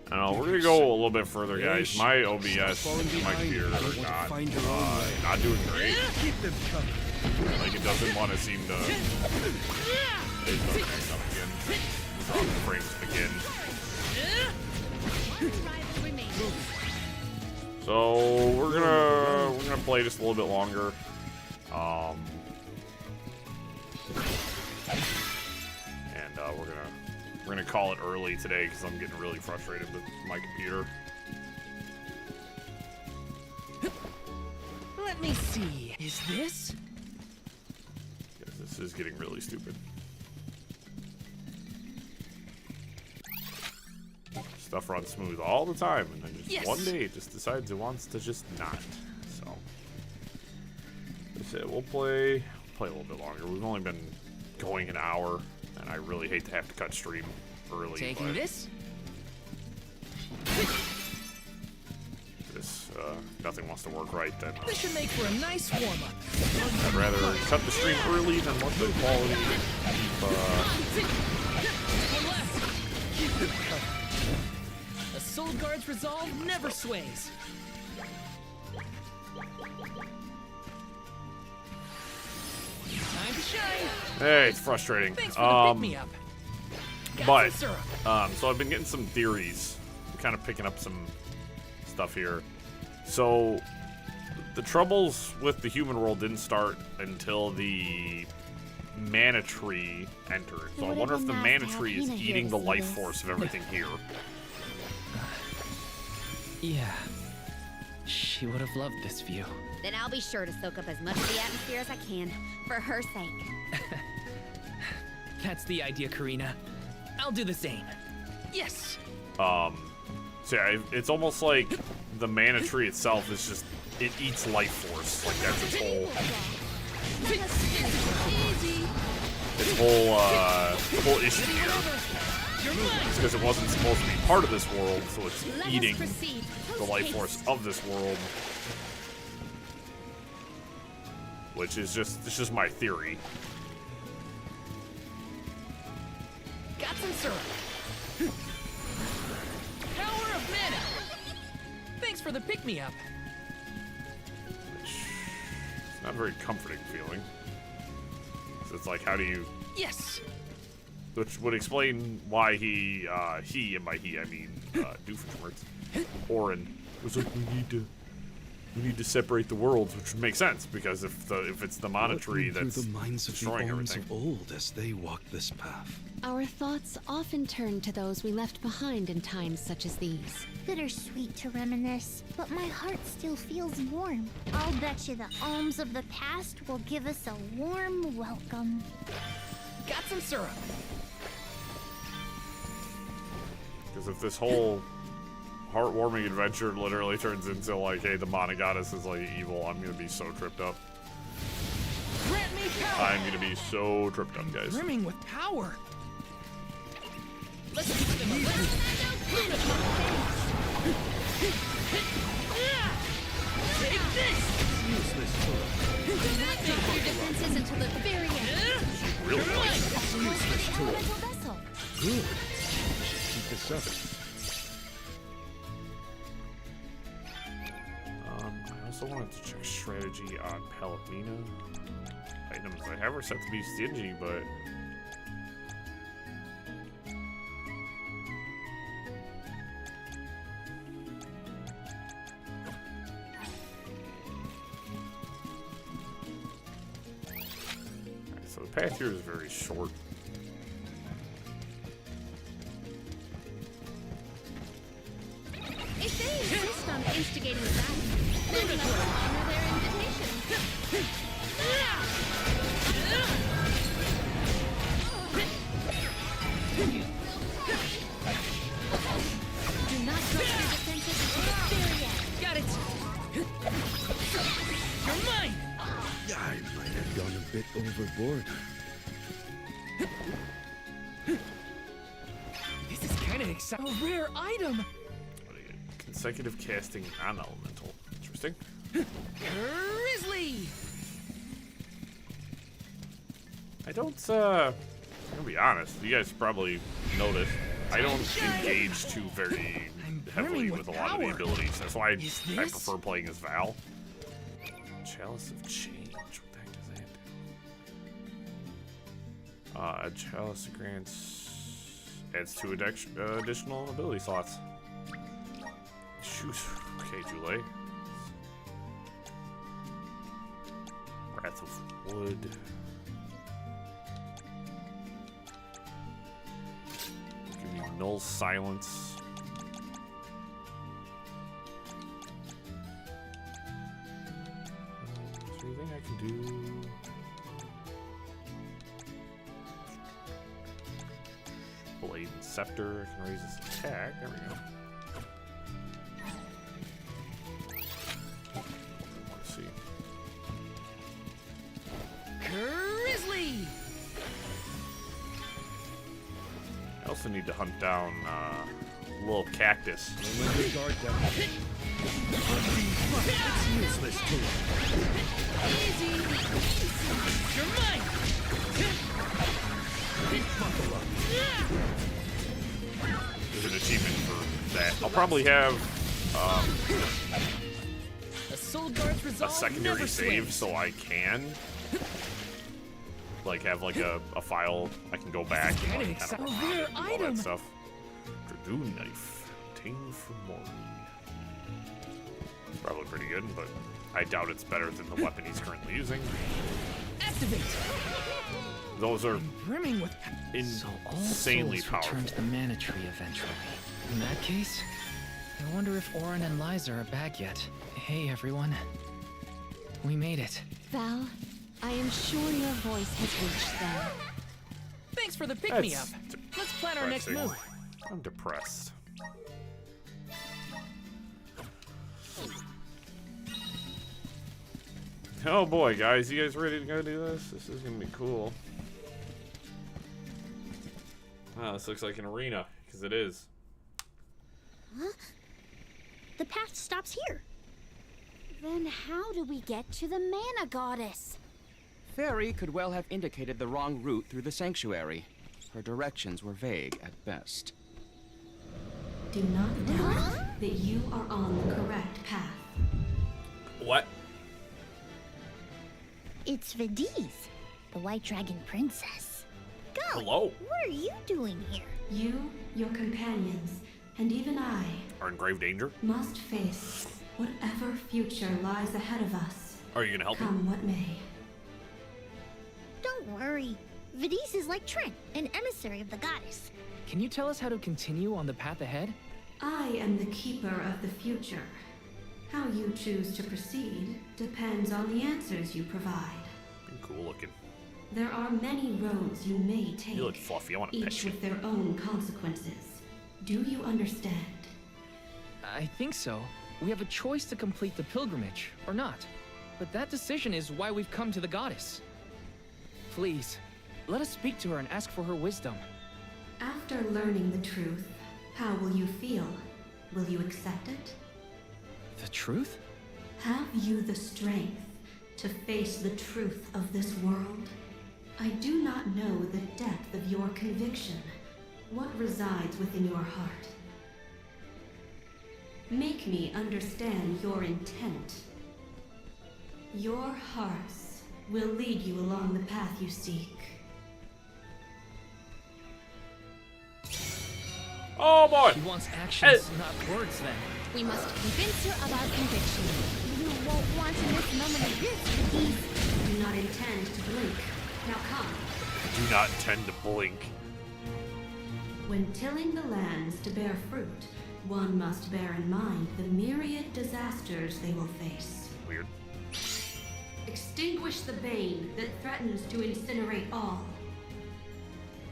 don't know, we're gonna go a little bit further, guys. My OBS and my computer are not doing great. Like, it doesn't want to seem to... It doesn't come again. The frames begin. So, we're gonna play just a little bit longer. And we're gonna call it early today because I'm getting really frustrated with my computer. Let me see. Is this? Yes, this is getting really stupid. Stuff runs smooth all the time, and then just one day it just decides it wants to just not. So that's it. We'll play a little bit longer. We've only been going an hour, and I really hate to have to cut stream early. Taking this? Nothing wants to work right, then This should make for a nice warm-up. I'd rather cut the stream early than let the quality keep, The Soul Guard's resolve never sways. Time to shine. Hey, it's frustrating. Thanks for the pick-me-up. But, Got some syrup. so I've been getting some theories, kind of picking up some stuff here. So, the troubles with the human world didn't start until the mana tree entered. So I wonder if the mana tree is eating the life force of everything here. Yeah. She would have loved this view. Then I'll be sure to soak up as much of the atmosphere as I can, for her sake. That's the idea, Karina. I'll do the same. Yes! So yeah, it's almost like the mana tree itself is just, it eats life force. Like that's its whole issue here. It's because it wasn't supposed to be part of this world, so it's eating the life force of this world. Which is it's just my theory. Got some syrup. Power of mana. Thanks for the pick-me-up. Which is not a very comforting feeling. So it's like, how do you... Yes. Which would explain why he, and by he I mean Doofenshmirtz, Orin was like, we need to separate the worlds, which would make sense because if it's the mana tree that's the minds of destroying the everything. of old as they walk this path. Our thoughts often turn to those we left behind in times such as these. Bittersweet to reminisce, but my heart still feels warm. I'll bet you the alms of the past will give us a warm welcome. Got some syrup. Because if this whole heartwarming adventure literally turns into like, hey, the mana goddess is like evil, I'm gonna be so tripped up. Grant me power. I'm gonna be so tripped up, guys. Brimming with power. Let's teach them a lesson. Take this. Do not drop your defenses until the very end. Really? Useless. 'Good. Keep this up. strategy on Palomina. Items I have are set to be stingy, but so the path here is very short. If they insist on instigating the battle, then we will honor their invitation. Do not drop your defenses until the very end. Got it! You're mine! I might have gone a bit overboard. This is kind of exciting. A rare item! Consecutive casting non-elemental. Interesting. Grizzly! I don't, I'm gonna be honest, you guys probably noticed, I don't engage too very heavily with a lot of the abilities. That's why I prefer playing as Val. Chalice of Change. What the heck does that do? A Chalice grants adds 2 additional ability slots. Shoot. Okay, Julie. Wrath of Wood. Give you Null Silence. Is there anything I can do? Blade and Scepter. I can raise this attack. There we go. Let's see. Grizzly! I also need to hunt down little cactus. It's useless to Easy! You're mine! There's an achievement for that. I'll probably have A soul guard's a resolve secondary never save swings. so I can like have like a file I can go back and kinda like, kind of exciting. Rare all item. that stuff. Dragoon knife, obtained from Mori. It's probably pretty good, but I doubt it's better than the weapon he's currently using. Activate! Those are Brimming with So all insanely souls powerful. return to the mana tree eventually. In that case, I wonder if Orin and Liza are back yet. Hey everyone. We made it. Val, I am sure your voice has reached them. Thanks for the pick-me-up. That's Let's plan our next depressing. move. I'm depressed. Oh boy, guys, you guys ready to go do this? This is gonna be cool. Wow, this looks like an arena, because it is. Huh? The path stops here. Then how do we get to the mana goddess? Fairy could well have indicated the wrong route through the sanctuary. Her directions were vague at best. Do not doubt that you are on the correct path. What? It's Vidiz, the White Dragon Princess. Golly, Hello? what are you doing here? You, your companions, and even I Are in grave danger? must face whatever future lies ahead of us, Are you gonna help me? come what may. Don't worry. Vidiz is like Trent, an emissary of the goddess. Can you tell us how to continue on the path ahead? I am the keeper of the future. How you choose to proceed depends on the answers you provide. You're cool looking. There are many roads you may take, You look fluffy. I want to pet each you. with their own consequences. Do you understand? I think so. We have a choice to complete the pilgrimage, or not. But that decision is why we've come to the goddess. Please, let us speak to her and ask for her wisdom. After learning the truth, how will you feel? Will you accept it? The truth? Have you the strength to face the truth of this world? I do not know the depth of your conviction, what resides within your heart. Make me understand your intent. Your hearts will lead you along the path you seek. Oh boy! She wants actions, not words then. We must convince her of our conviction. You won't want to miss a moment of this, Vidiz. I do not intend to blink. Now come. I do not intend to blink. When tilling the lands to bear fruit, one must bear in mind the myriad disasters they will face. Weird. Extinguish the bane that threatens to incinerate all.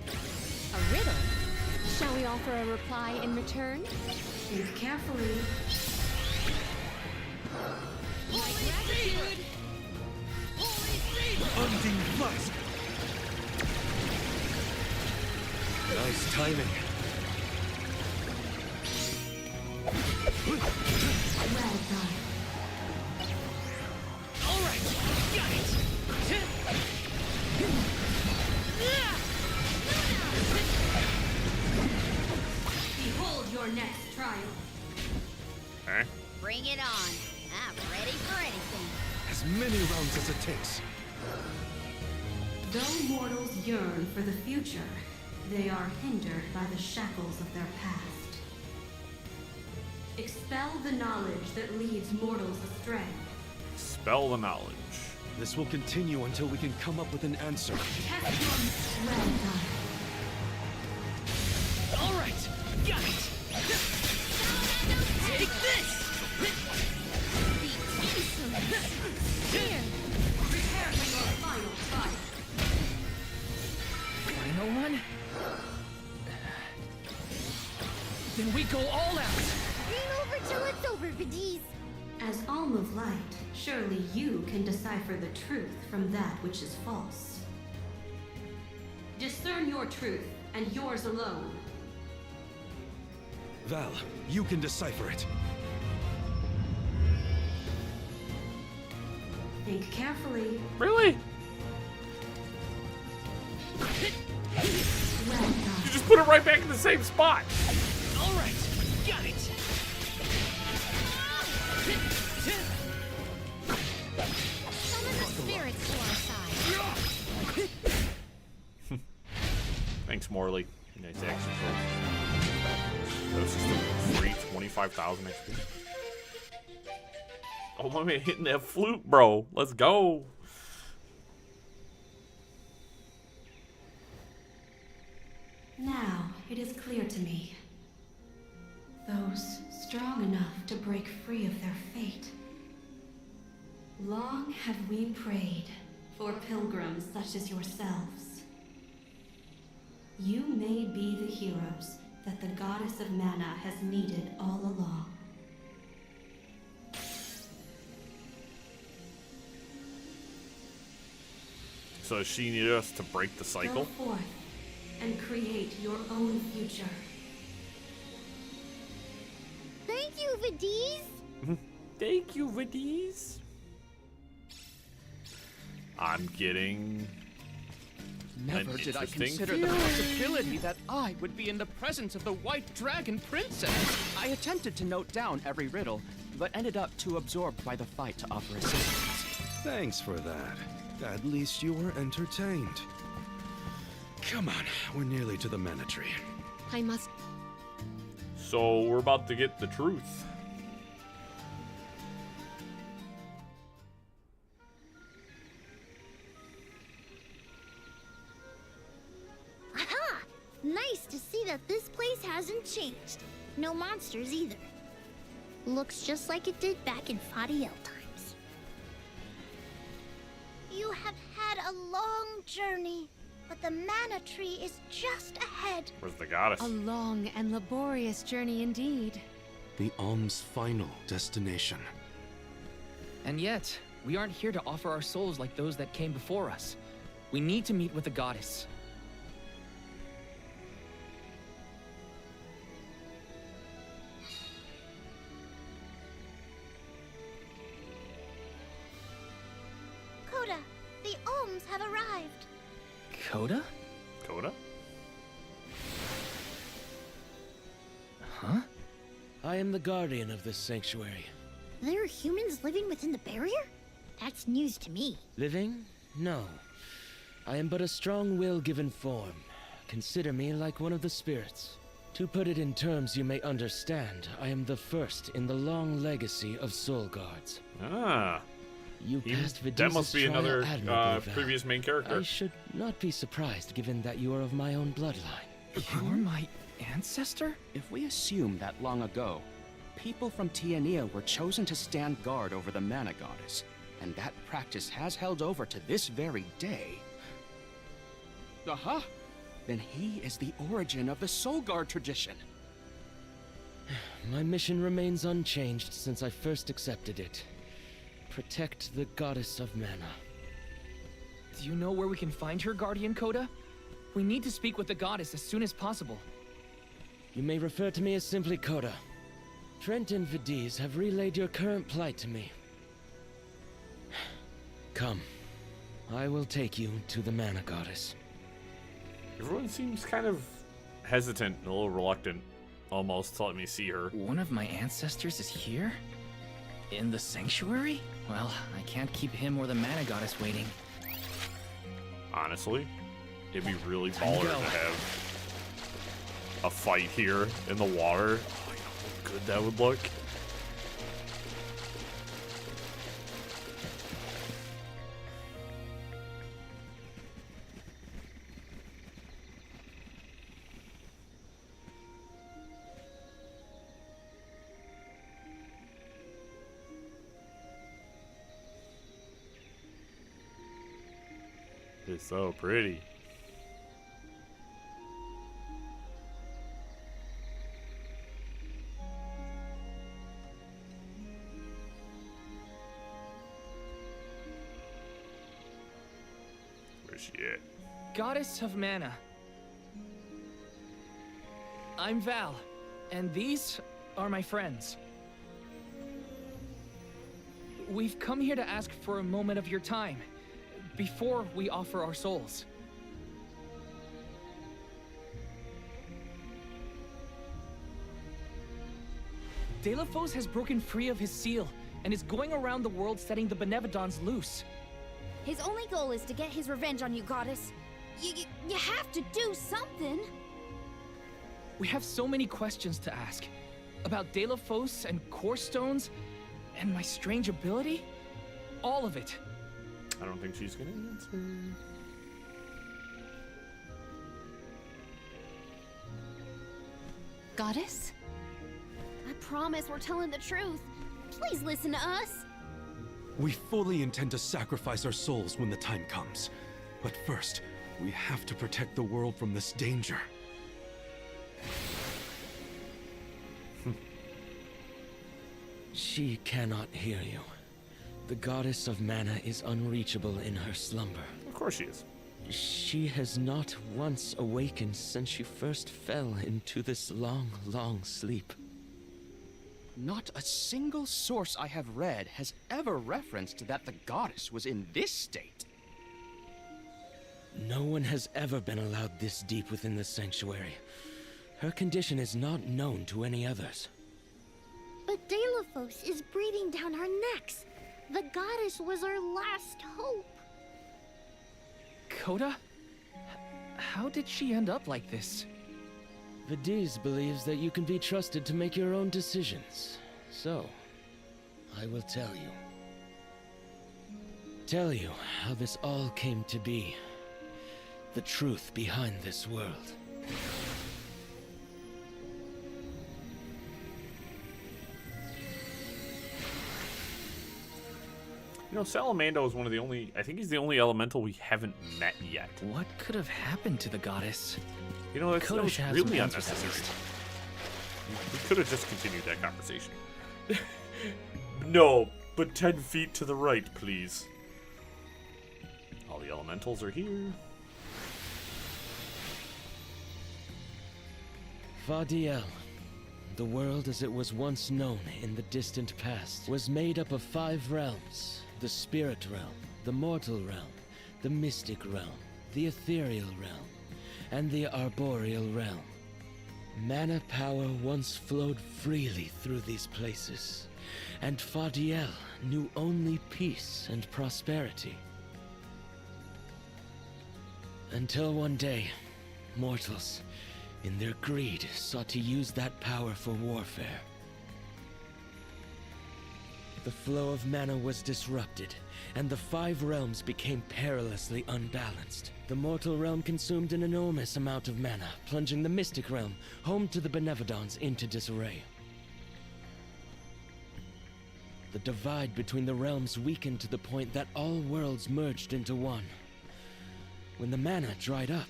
A riddle? Shall we offer a reply in return? Think carefully. Undine Flask! Nice timing. Well done. All right, got it. Behold your next trial. Eh? Bring it on. I'm ready for anything. As many rounds as it takes. Though mortals yearn for the future, they are hindered by the shackles of their past. Expel the knowledge that leads mortals astray. Spell the knowledge. This will continue until we can come up with an answer. Test your... Well done. All right, got it. Take this. Here! Prepare for your final fight. Final one? Then we go all out. Game over till it's over, Vidiz. As Alm of Light, surely you can decipher the truth from that which is false. Discern your truth, and yours alone. Val, you can decipher it. Think carefully. Really? Well done. You just put it right back in the same spot. All right, got it. Summon the spirits to our side. Thanks, Morley. Nice action roll. That was just a free 25,000 XP. Oh, my man hitting that flute, bro. Let's go. Now it is clear to me. Those strong enough to break free of their fate. Long have we prayed for pilgrims such as yourselves. You may be the heroes that the goddess of mana has needed all along. So she needed us to break the cycle? Go forth and create your own future. Thank you, Vidiz. Thank you, Vidiz. I'm getting... Never did I interesting consider the possibility that I would be in the presence of the White Dragon Princess. I attempted to note down every riddle, but ended up too absorbed by the fight to offer assistance. Thanks for that. At least you were entertained. Come on, we're nearly to the mana tree. I must. So we're about to get the truth. Aha! Nice to see that this place hasn't changed. No monsters either. Looks just like it did back in Fadiel times. You have had a long journey, but the mana tree is just ahead. Where's the goddess? A long and laborious journey indeed. The ALMS' final destination. And yet, we aren't here to offer our souls like those that came before us. We need to meet with the goddess. Coda, the Alms have arrived. Coda? Coda? Huh? I am the guardian of this sanctuary. There are humans living within the barrier? That's news to me. Living? No. I am but a strong will given form. Consider me like one of the spirits. To put it in terms you may understand, I am the first in the long legacy of soul guards. Ah. You passed Vidi's that must be trial another admirably, Val. previous main character. I should not be surprised given that you are of my own bloodline. You're my ancestor? If we assume that long ago, people from Tiania were chosen to stand guard over the Mana Goddess, and that practice has held over to this very day. Aha! Then he is the origin of the Soul Guard tradition. My mission remains unchanged since I first accepted it. Protect the Goddess of Mana. Do you know where we can find her, Guardian Coda? We need to speak with the goddess as soon as possible. You may refer to me as simply Coda. Trent and Vidi's have relayed your current plight to me. Come. I will take you to the Mana Goddess. Everyone seems kind of hesitant and a little reluctant, almost, to let me see her. One of my ancestors is here? In the sanctuary? Well, I can't keep him or the Mana Goddess waiting. Honestly, it'd be really baller to have a fight here in the water. Oh, you know how good that would look. It's so pretty. Where's she at? Goddess of Mana. I'm Val, and these are my friends. We've come here to ask for a moment of your time, before we offer our souls. Delafos has broken free of his seal, and is going around the world setting the Benevodons loose. His only goal is to get his revenge on you, Goddess. You have to do something. We have so many questions to ask. About Delafos and Core Stones, and my strange ability. All of it. I don't think she's gonna answer. Goddess? I promise we're telling the truth. Please listen to us. We fully intend to sacrifice our souls when the time comes. But first, we have to protect the world from this danger. She cannot hear you. The Goddess of Mana is unreachable in her slumber. Of course she is. She has not once awakened since she first fell into this long, long sleep. Not a single source I have read has ever referenced that the goddess was in this state. No one has ever been allowed this deep within the sanctuary. Her condition is not known to any others. But Delafos is breathing down our necks. The goddess was our last hope. Coda? How did she end up like this? Vidi's believes that you can be trusted to make your own decisions. So, I will tell you. Tell you how this all came to be. The truth behind this world. You know, Salamando is one of the only, I think he's the only elemental we haven't met yet. What could have happened to the goddess? You know, that Coda was should have really some answers at unnecessary. We could have just continued that conversation. No, but 10 feet to the right, please. All the elementals are here. Fadiel, the world as it was once known in the distant past, was made up of 5 realms. The spirit realm, the mortal realm, the mystic realm, the ethereal realm, and the arboreal realm. Mana power once flowed freely through these places, and Fadiel knew only peace and prosperity. Until one day, mortals, in their greed, sought to use that power for warfare. The flow of mana was disrupted, and the 5 realms became perilously unbalanced. The mortal realm consumed an enormous amount of mana, plunging the mystic realm, home to the Benevodons, into disarray. The divide between the realms weakened to the point that all worlds merged into one. When the mana dried up,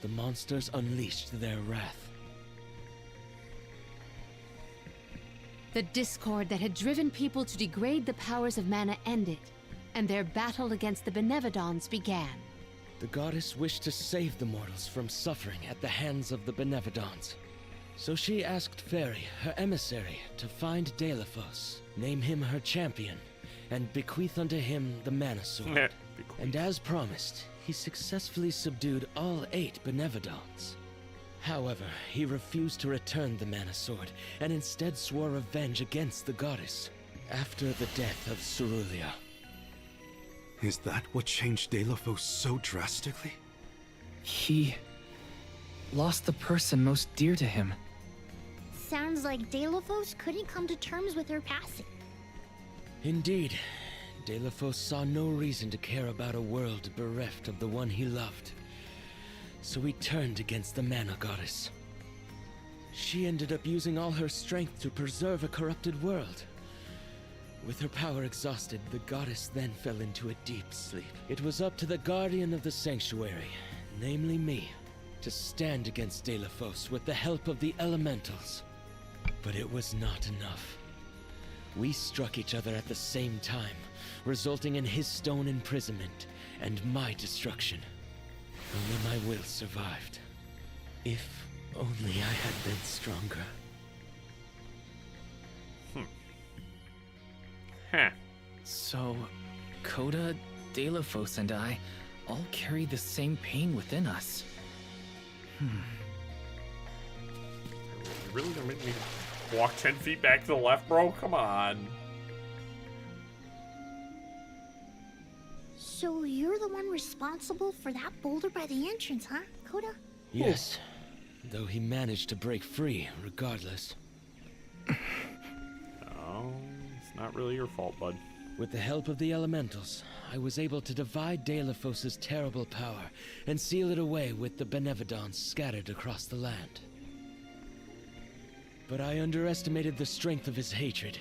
the monsters unleashed their wrath. The discord that had driven people to degrade the powers of mana ended, and their battle against the Benevodons began. The goddess wished to save the mortals from suffering at the hands of the Benevodons. So she asked Fairy, her emissary, to find Delaphos, name him her champion, and bequeath unto him the mana sword. And as promised, he successfully subdued all 8 Benevodons. However, he refused to return the mana sword, and instead swore revenge against the goddess, after the death of Cerulia. Is that what changed Delaphos so drastically? He lost the person most dear to him. Sounds like Delaphos couldn't come to terms with her passing. Indeed, Delaphos saw no reason to care about a world bereft of the one he loved. So he turned against the mana goddess. She ended up using all her strength to preserve a corrupted world. With her power exhausted, the goddess then fell into a deep sleep. It was up to the guardian of the sanctuary, namely me, to stand against Delaphos with the help of the elementals. But it was not enough. We struck each other at the same time, resulting in his stone imprisonment and my destruction. Only my will survived. If only I had been stronger. Huh. So, Coda, Delaphos, and I all carry the same pain within us. You really gonna make me walk 10 feet back to the left, bro? Come on. So you're the one responsible for that boulder by the entrance, huh, Coda? Yes, though he managed to break free regardless. Oh, it's not really your fault, bud. With the help of the elementals, I was able to divide Delaphos' terrible power and seal it away with the Benevodons scattered across the land. But I underestimated the strength of his hatred.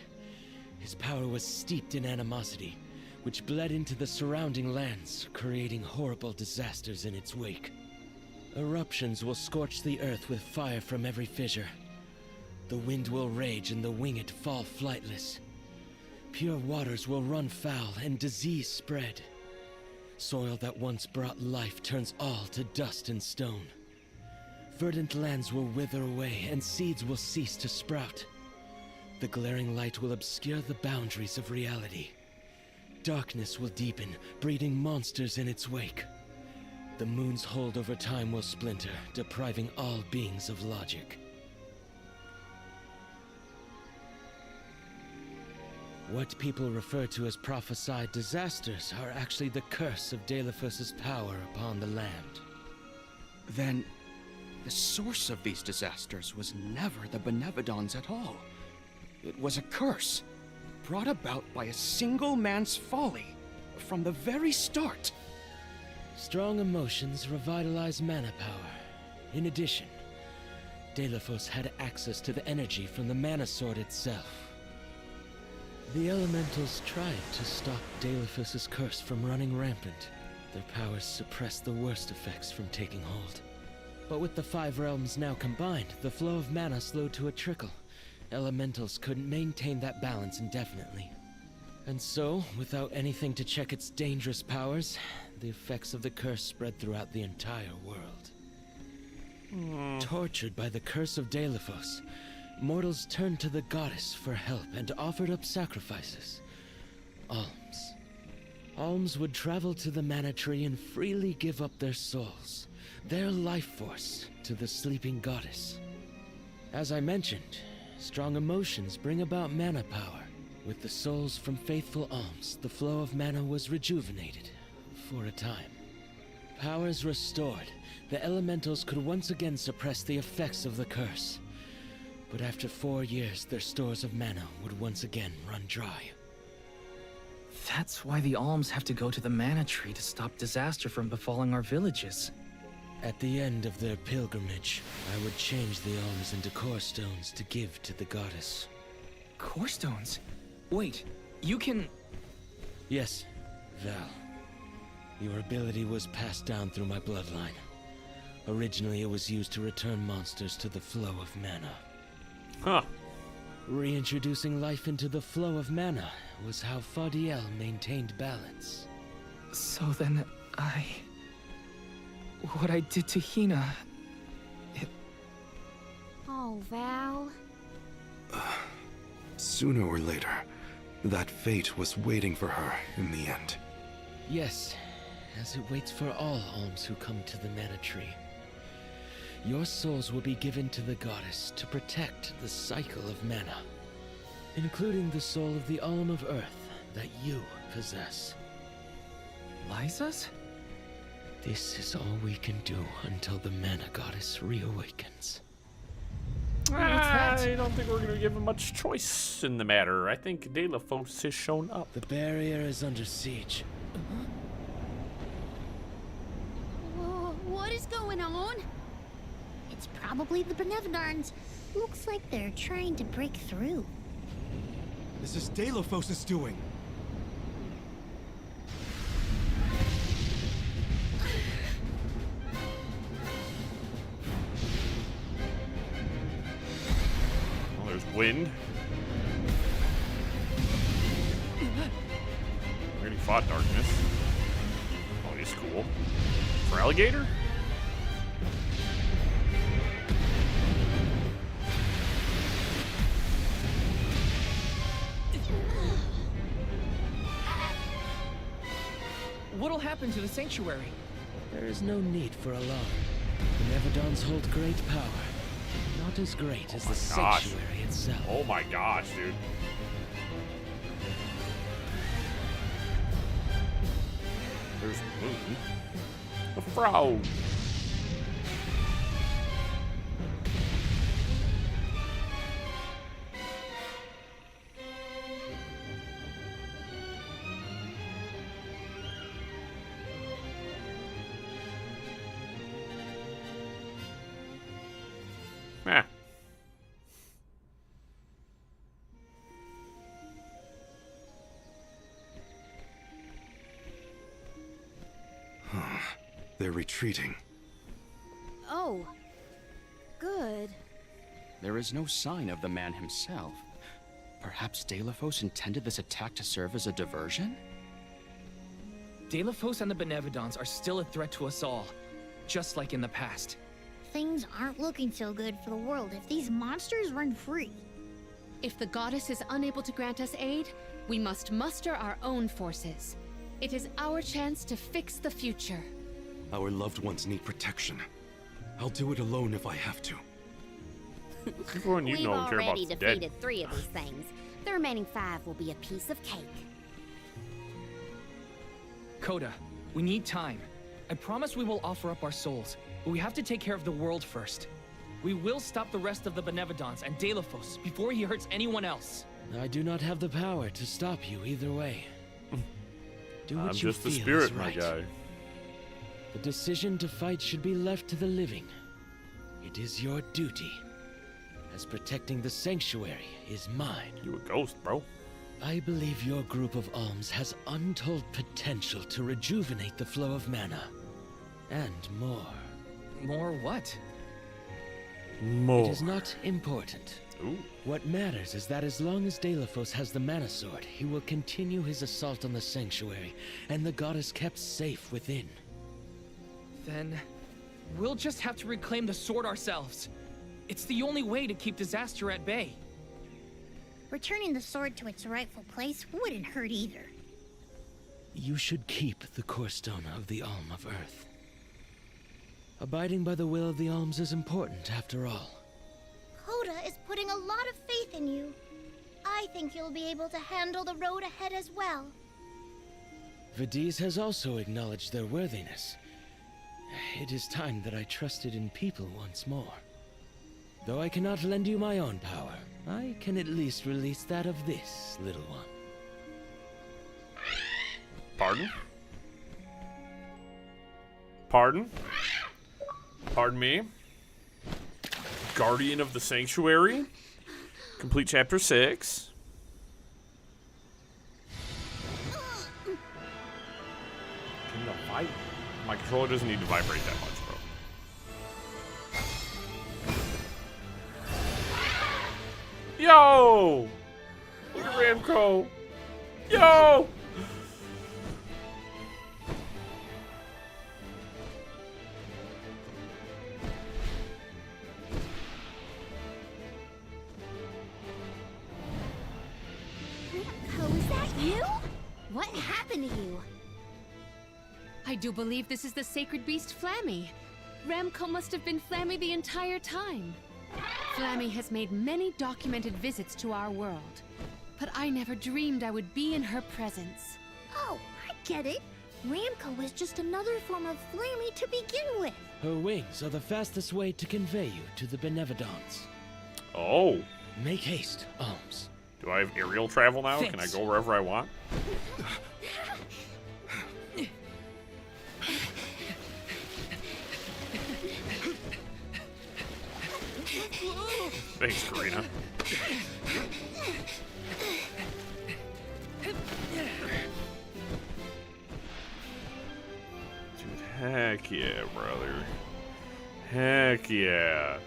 His power was steeped in animosity, which bled into the surrounding lands, creating horrible disasters in its wake. Eruptions will scorch the earth with fire from every fissure. The wind will rage and the winged fall flightless. Pure waters will run foul and disease spread. Soil that once brought life turns all to dust and stone. Verdant lands will wither away and seeds will cease to sprout. The glaring light will obscure the boundaries of reality. Darkness will deepen, breeding monsters in its wake. The moon's hold over time will splinter, depriving all beings of logic. What people refer to as prophesied disasters are actually the curse of Delaphos' power upon the land. Then, the source of these disasters was never the Benevodons at all. It was a curse, brought about by a single man's folly, from the very start. Strong emotions revitalize mana power. In addition, Delaphos had access to the energy from the mana sword itself. The elementals tried to stop Delaphos' curse from running rampant. Their powers suppressed the worst effects from taking hold. But with the 5 realms now combined, the flow of mana slowed to a trickle. Elementals couldn't maintain that balance indefinitely. And so, without anything to check its dangerous powers, the effects of the curse spread throughout the entire world. Tortured by the curse of Delaphos, mortals turned to the goddess for help and offered up sacrifices. Alms. Alms would travel to the mana tree and freely give up their souls, their life force, to the sleeping goddess. As I mentioned, strong emotions bring about mana power. With the souls from faithful alms, the flow of mana was rejuvenated for a time. Powers restored, the elementals could once again suppress the effects of the curse. But after 4 years, their stores of mana would once again run dry. That's why the alms have to go to the mana tree to stop disaster from befalling our villages. At the end of their pilgrimage, I would change the alms into core stones to give to the goddess. Core stones? Wait, you can... Yes, Val. Your ability was passed down through my bloodline. Originally, it was used to return monsters to the flow of mana. Huh. Reintroducing life into the flow of mana was how Fadiel maintained balance. So then, what I did to Hina... Oh, Val. Sooner or later, that fate was waiting for her in the end. Yes, as it waits for all alms who come to the mana tree. Your souls will be given to the goddess to protect the cycle of mana, including the soul of the Alm of Earth that you possess. Liza's? This is all we can do until the mana goddess reawakens. I don't think we're going to give him much choice in the matter. I think De La Fosse has shown up. The barrier is under siege. Whoa, what is going on? It's probably the Benevolence. Looks like they're trying to break through. This is De La Fosse's doing. Well, there's wind. We already fought darkness. Oh, he's cool. For alligator? What'll happen to the sanctuary? There is no need for alarm. The Neverdons hold great power. Not as great as the sanctuary itself. Oh my gosh, dude. There's the moon. The frog. Eh. They're retreating. Oh. Good. There is no sign of the man himself. Perhaps De La Fosse intended this attack to serve as a diversion? De La Fosse and the Benevolence are still a threat to us all, just like in the past. Things aren't looking so good for the world if these monsters run free. If the goddess is unable to grant us aid, we must muster our own forces. It is our chance to fix the future. Our loved ones need protection. I'll do it alone if I have to. Everyone you We've know and care about already is defeated dead. 3 of these things. The remaining 5 will be a piece of cake. Coda, we need time. I promise we will offer up our souls, but we have to take care of the world first. We will stop the rest of the Benevolence and De La Fosse before he hurts anyone else. I do not have the power to stop you either way. Do what I'm you just the feel spirit, is my right. guy. The decision to fight should be left to the living. It is your duty, as protecting the sanctuary is mine. You a ghost, bro. I believe your group of alms has untold potential to rejuvenate the flow of mana. And more. More what? More. It is not important. Ooh. What matters is that as long as De La Fosse has the mana sword, he will continue his assault on the sanctuary, and the goddess kept safe within. Then, we'll just have to reclaim the sword ourselves. It's the only way to keep disaster at bay. Returning the sword to its rightful place wouldn't hurt either. You should keep the core stone of the Alm of Earth. Abiding by the will of the alms is important, after all. Hold putting a lot of faith in you. I think you'll be able to handle the road ahead as well. Vidiz has also acknowledged their worthiness. It is time that I trusted in people once more. Though I cannot lend you my own power, I can at least release that of this little one. Pardon? Pardon? Pardon me? Guardian of the Sanctuary? Complete chapter 6. Can the vibrate? My controller doesn't need to vibrate that much, bro. Yo! Look at Ramco! Yo! Ramco, is that you? What happened to you? I do believe this is the sacred beast Flammy. Ramco must have been Flammy the entire time. Flammy has made many documented visits to our world, but I never dreamed I would be in her presence. Oh, I get it. Ramco was just another form of Flammy to begin with. Her wings are the fastest way to convey you to the Benevodons. Oh. Make haste, ALMS. Do I have aerial travel now? Thanks. Can I go wherever I want? Thanks, Karina. Dude, heck yeah, brother. Heck yeah.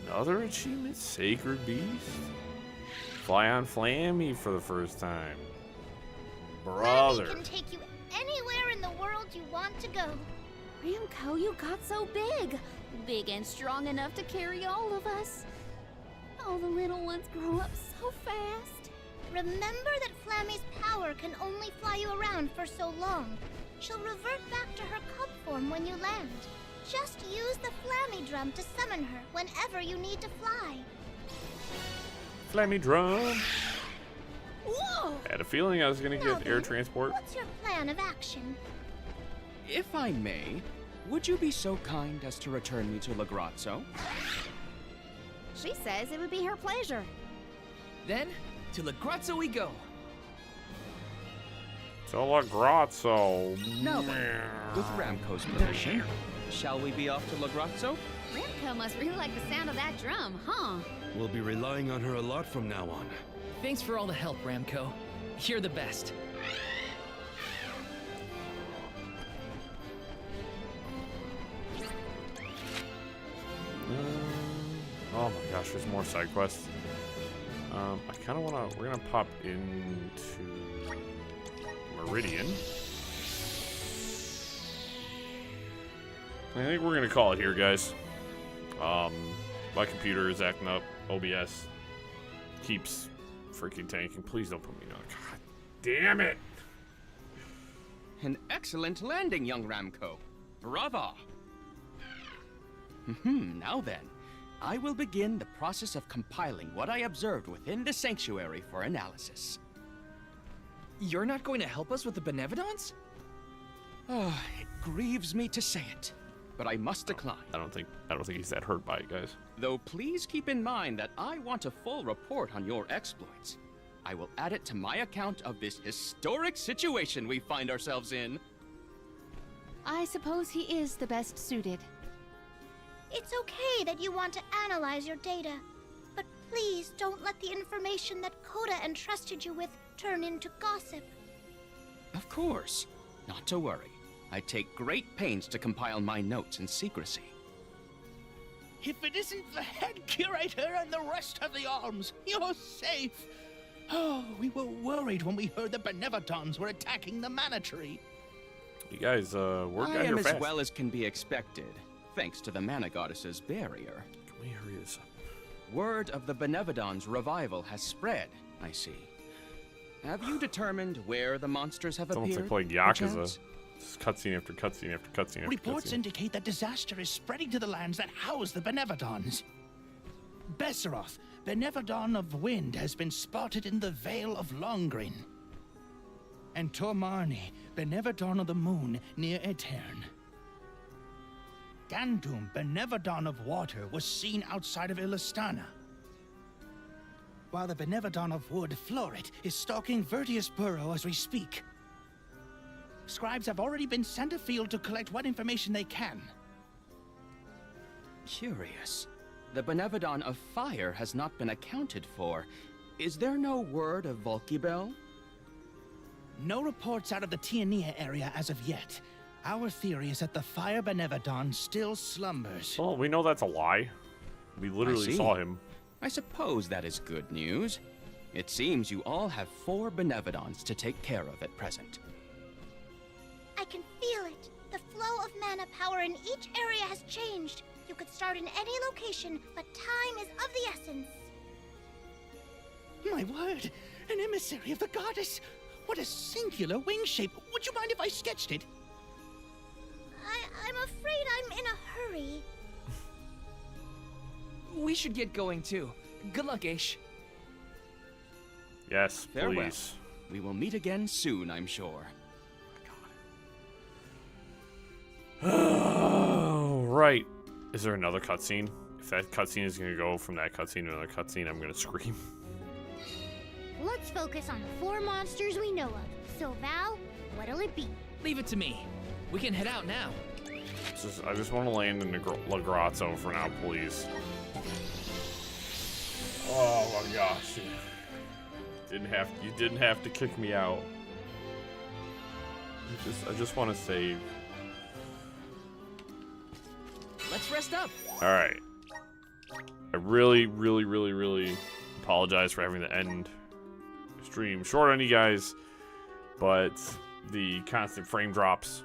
Another achievement? Sacred Beast? Fly on Flammy for the first time. Brother. Flammy can take you anywhere in the world you want to go. Ramco, you got so big. Big and strong enough to carry all of us. All the little ones grow up so fast. Remember that Flammy's power can only fly you around for so long. She'll revert back to her cub form when you land. Just use the Flammy drum to summon her whenever you need to fly. Flammy drum. Whoa! I had a feeling I was gonna Now get air then, transport. What's your plan of action? If I may, would you be so kind as to return me to Lagrazzo? She says it would be her pleasure. Then, to Lagrazzo we go. To Lagrazzo. Now then, with Ramco's permission, shall we be off to Lagrazzo? Ramco must really like the sound of that drum, huh? We'll be relying on her a lot from now on. Thanks for all the help, Ramco. You're the best. Oh my gosh, there's more side quests. I kind of want to. We're gonna pop into Meridian. I think we're gonna call it here, guys. My computer is acting up. OBS keeps freaking tanking. Please don't put me on. God damn it! An excellent landing, young Ramco. Brava! Now then, I will begin the process of compiling what I observed within the sanctuary for analysis. You're not going to help us with the Benevodons? It grieves me to say it, but I must decline. I don't think he's that hurt by it, guys. Though please keep in mind that I want a full report on your exploits. I will add it to my account of this historic situation we find ourselves in. I suppose he is the best suited. It's okay that you want to analyze your data, but please don't let the information that Coda entrusted you with turn into gossip. Of course. Not to worry. I take great pains to compile my notes in secrecy. If it isn't the head curator and the rest of the ALMS, you're safe. Oh, we were worried when we heard the Benevodons were attacking the Mana Tree. You guys, work I out here am fast. as well as can be expected, thanks to the Mana Goddess's barrier. Can we hurry this up? Word of the Benevodons' revival has spread, I see. Have you determined where the monsters have It's almost appeared? like playing Yakuza. Just cutscene after cutscene after cutscene after Reports cutscene. indicate that disaster is spreading to the lands that house the Benevodons. Besseroth, Benevodon of Wind, has been spotted in the Vale of Longrin. And Tormarni, Benevodon of the Moon, near Aetern. Gandum, Benevodon of Water, was seen outside of Illistana. While the Benevodon of Wood, Florit, is stalking Vertius Burrow as we speak. Scribes have already been sent afield to collect what information they can. Curious. The Benevodon of Fire has not been accounted for. Is there no word of Volkibel? No reports out of the Tiania area as of yet. Our theory is that the Fire Benevodon still slumbers. Well, we know that's a lie. We literally saw him. I suppose that is good news. It seems you all have 4 Benevodons to take care of at present. I can feel it. The flow of mana power in each area has changed. You could start in any location, but time is of the essence. My word! An emissary of the goddess! What a singular wing shape! Would you mind if I sketched it? I'm afraid I'm in a hurry. We should get going too. Good luck, Aish. Yes, Farewell. please. We will meet again soon, I'm sure. Oh, right. Is there another cutscene? If that cutscene is going to go from that cutscene to another cutscene, I'm going to scream. Let's focus on the 4 monsters we know of. So, Val, what'll it be? Leave it to me. We can head out now. I just want to land in the Lagrazzo for now, please. Oh my gosh. You didn't have to kick me out. I just want to save. Let's rest up. All right. I really, really, really, really apologize for having to end the stream short on you guys, but the constant frame drops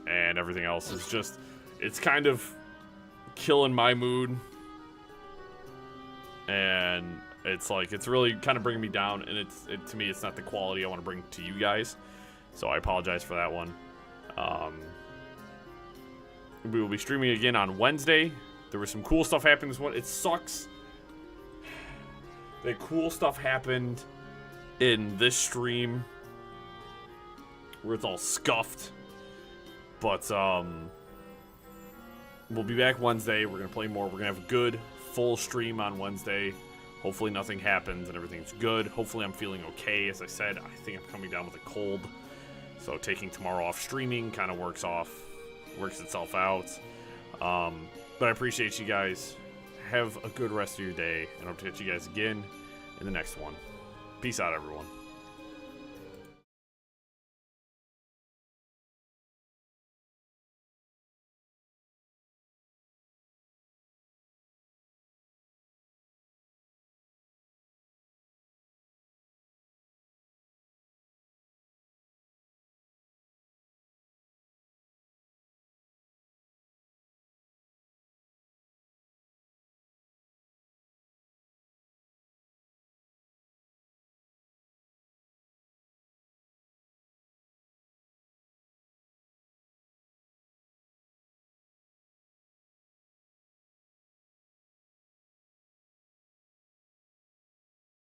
and everything else is just, it's kind of killing my mood, and it's like, it's really kind of bringing me down, and to me, it's not the quality I want to bring to you guys, so I apologize for that one. We will be streaming again on Wednesday. There was some cool stuff happening this one. It sucks that cool stuff happened in this stream where it's all scuffed. But we'll be back Wednesday. We're going to play more. We're going to have a good full stream on Wednesday. Hopefully nothing happens and everything's good. Hopefully I'm feeling okay. As I said, I think I'm coming down with a cold. So taking tomorrow off streaming kind of works itself out. But I appreciate you guys. Have a good rest of your day, and I'll catch you guys again in the next one. Peace out, everyone.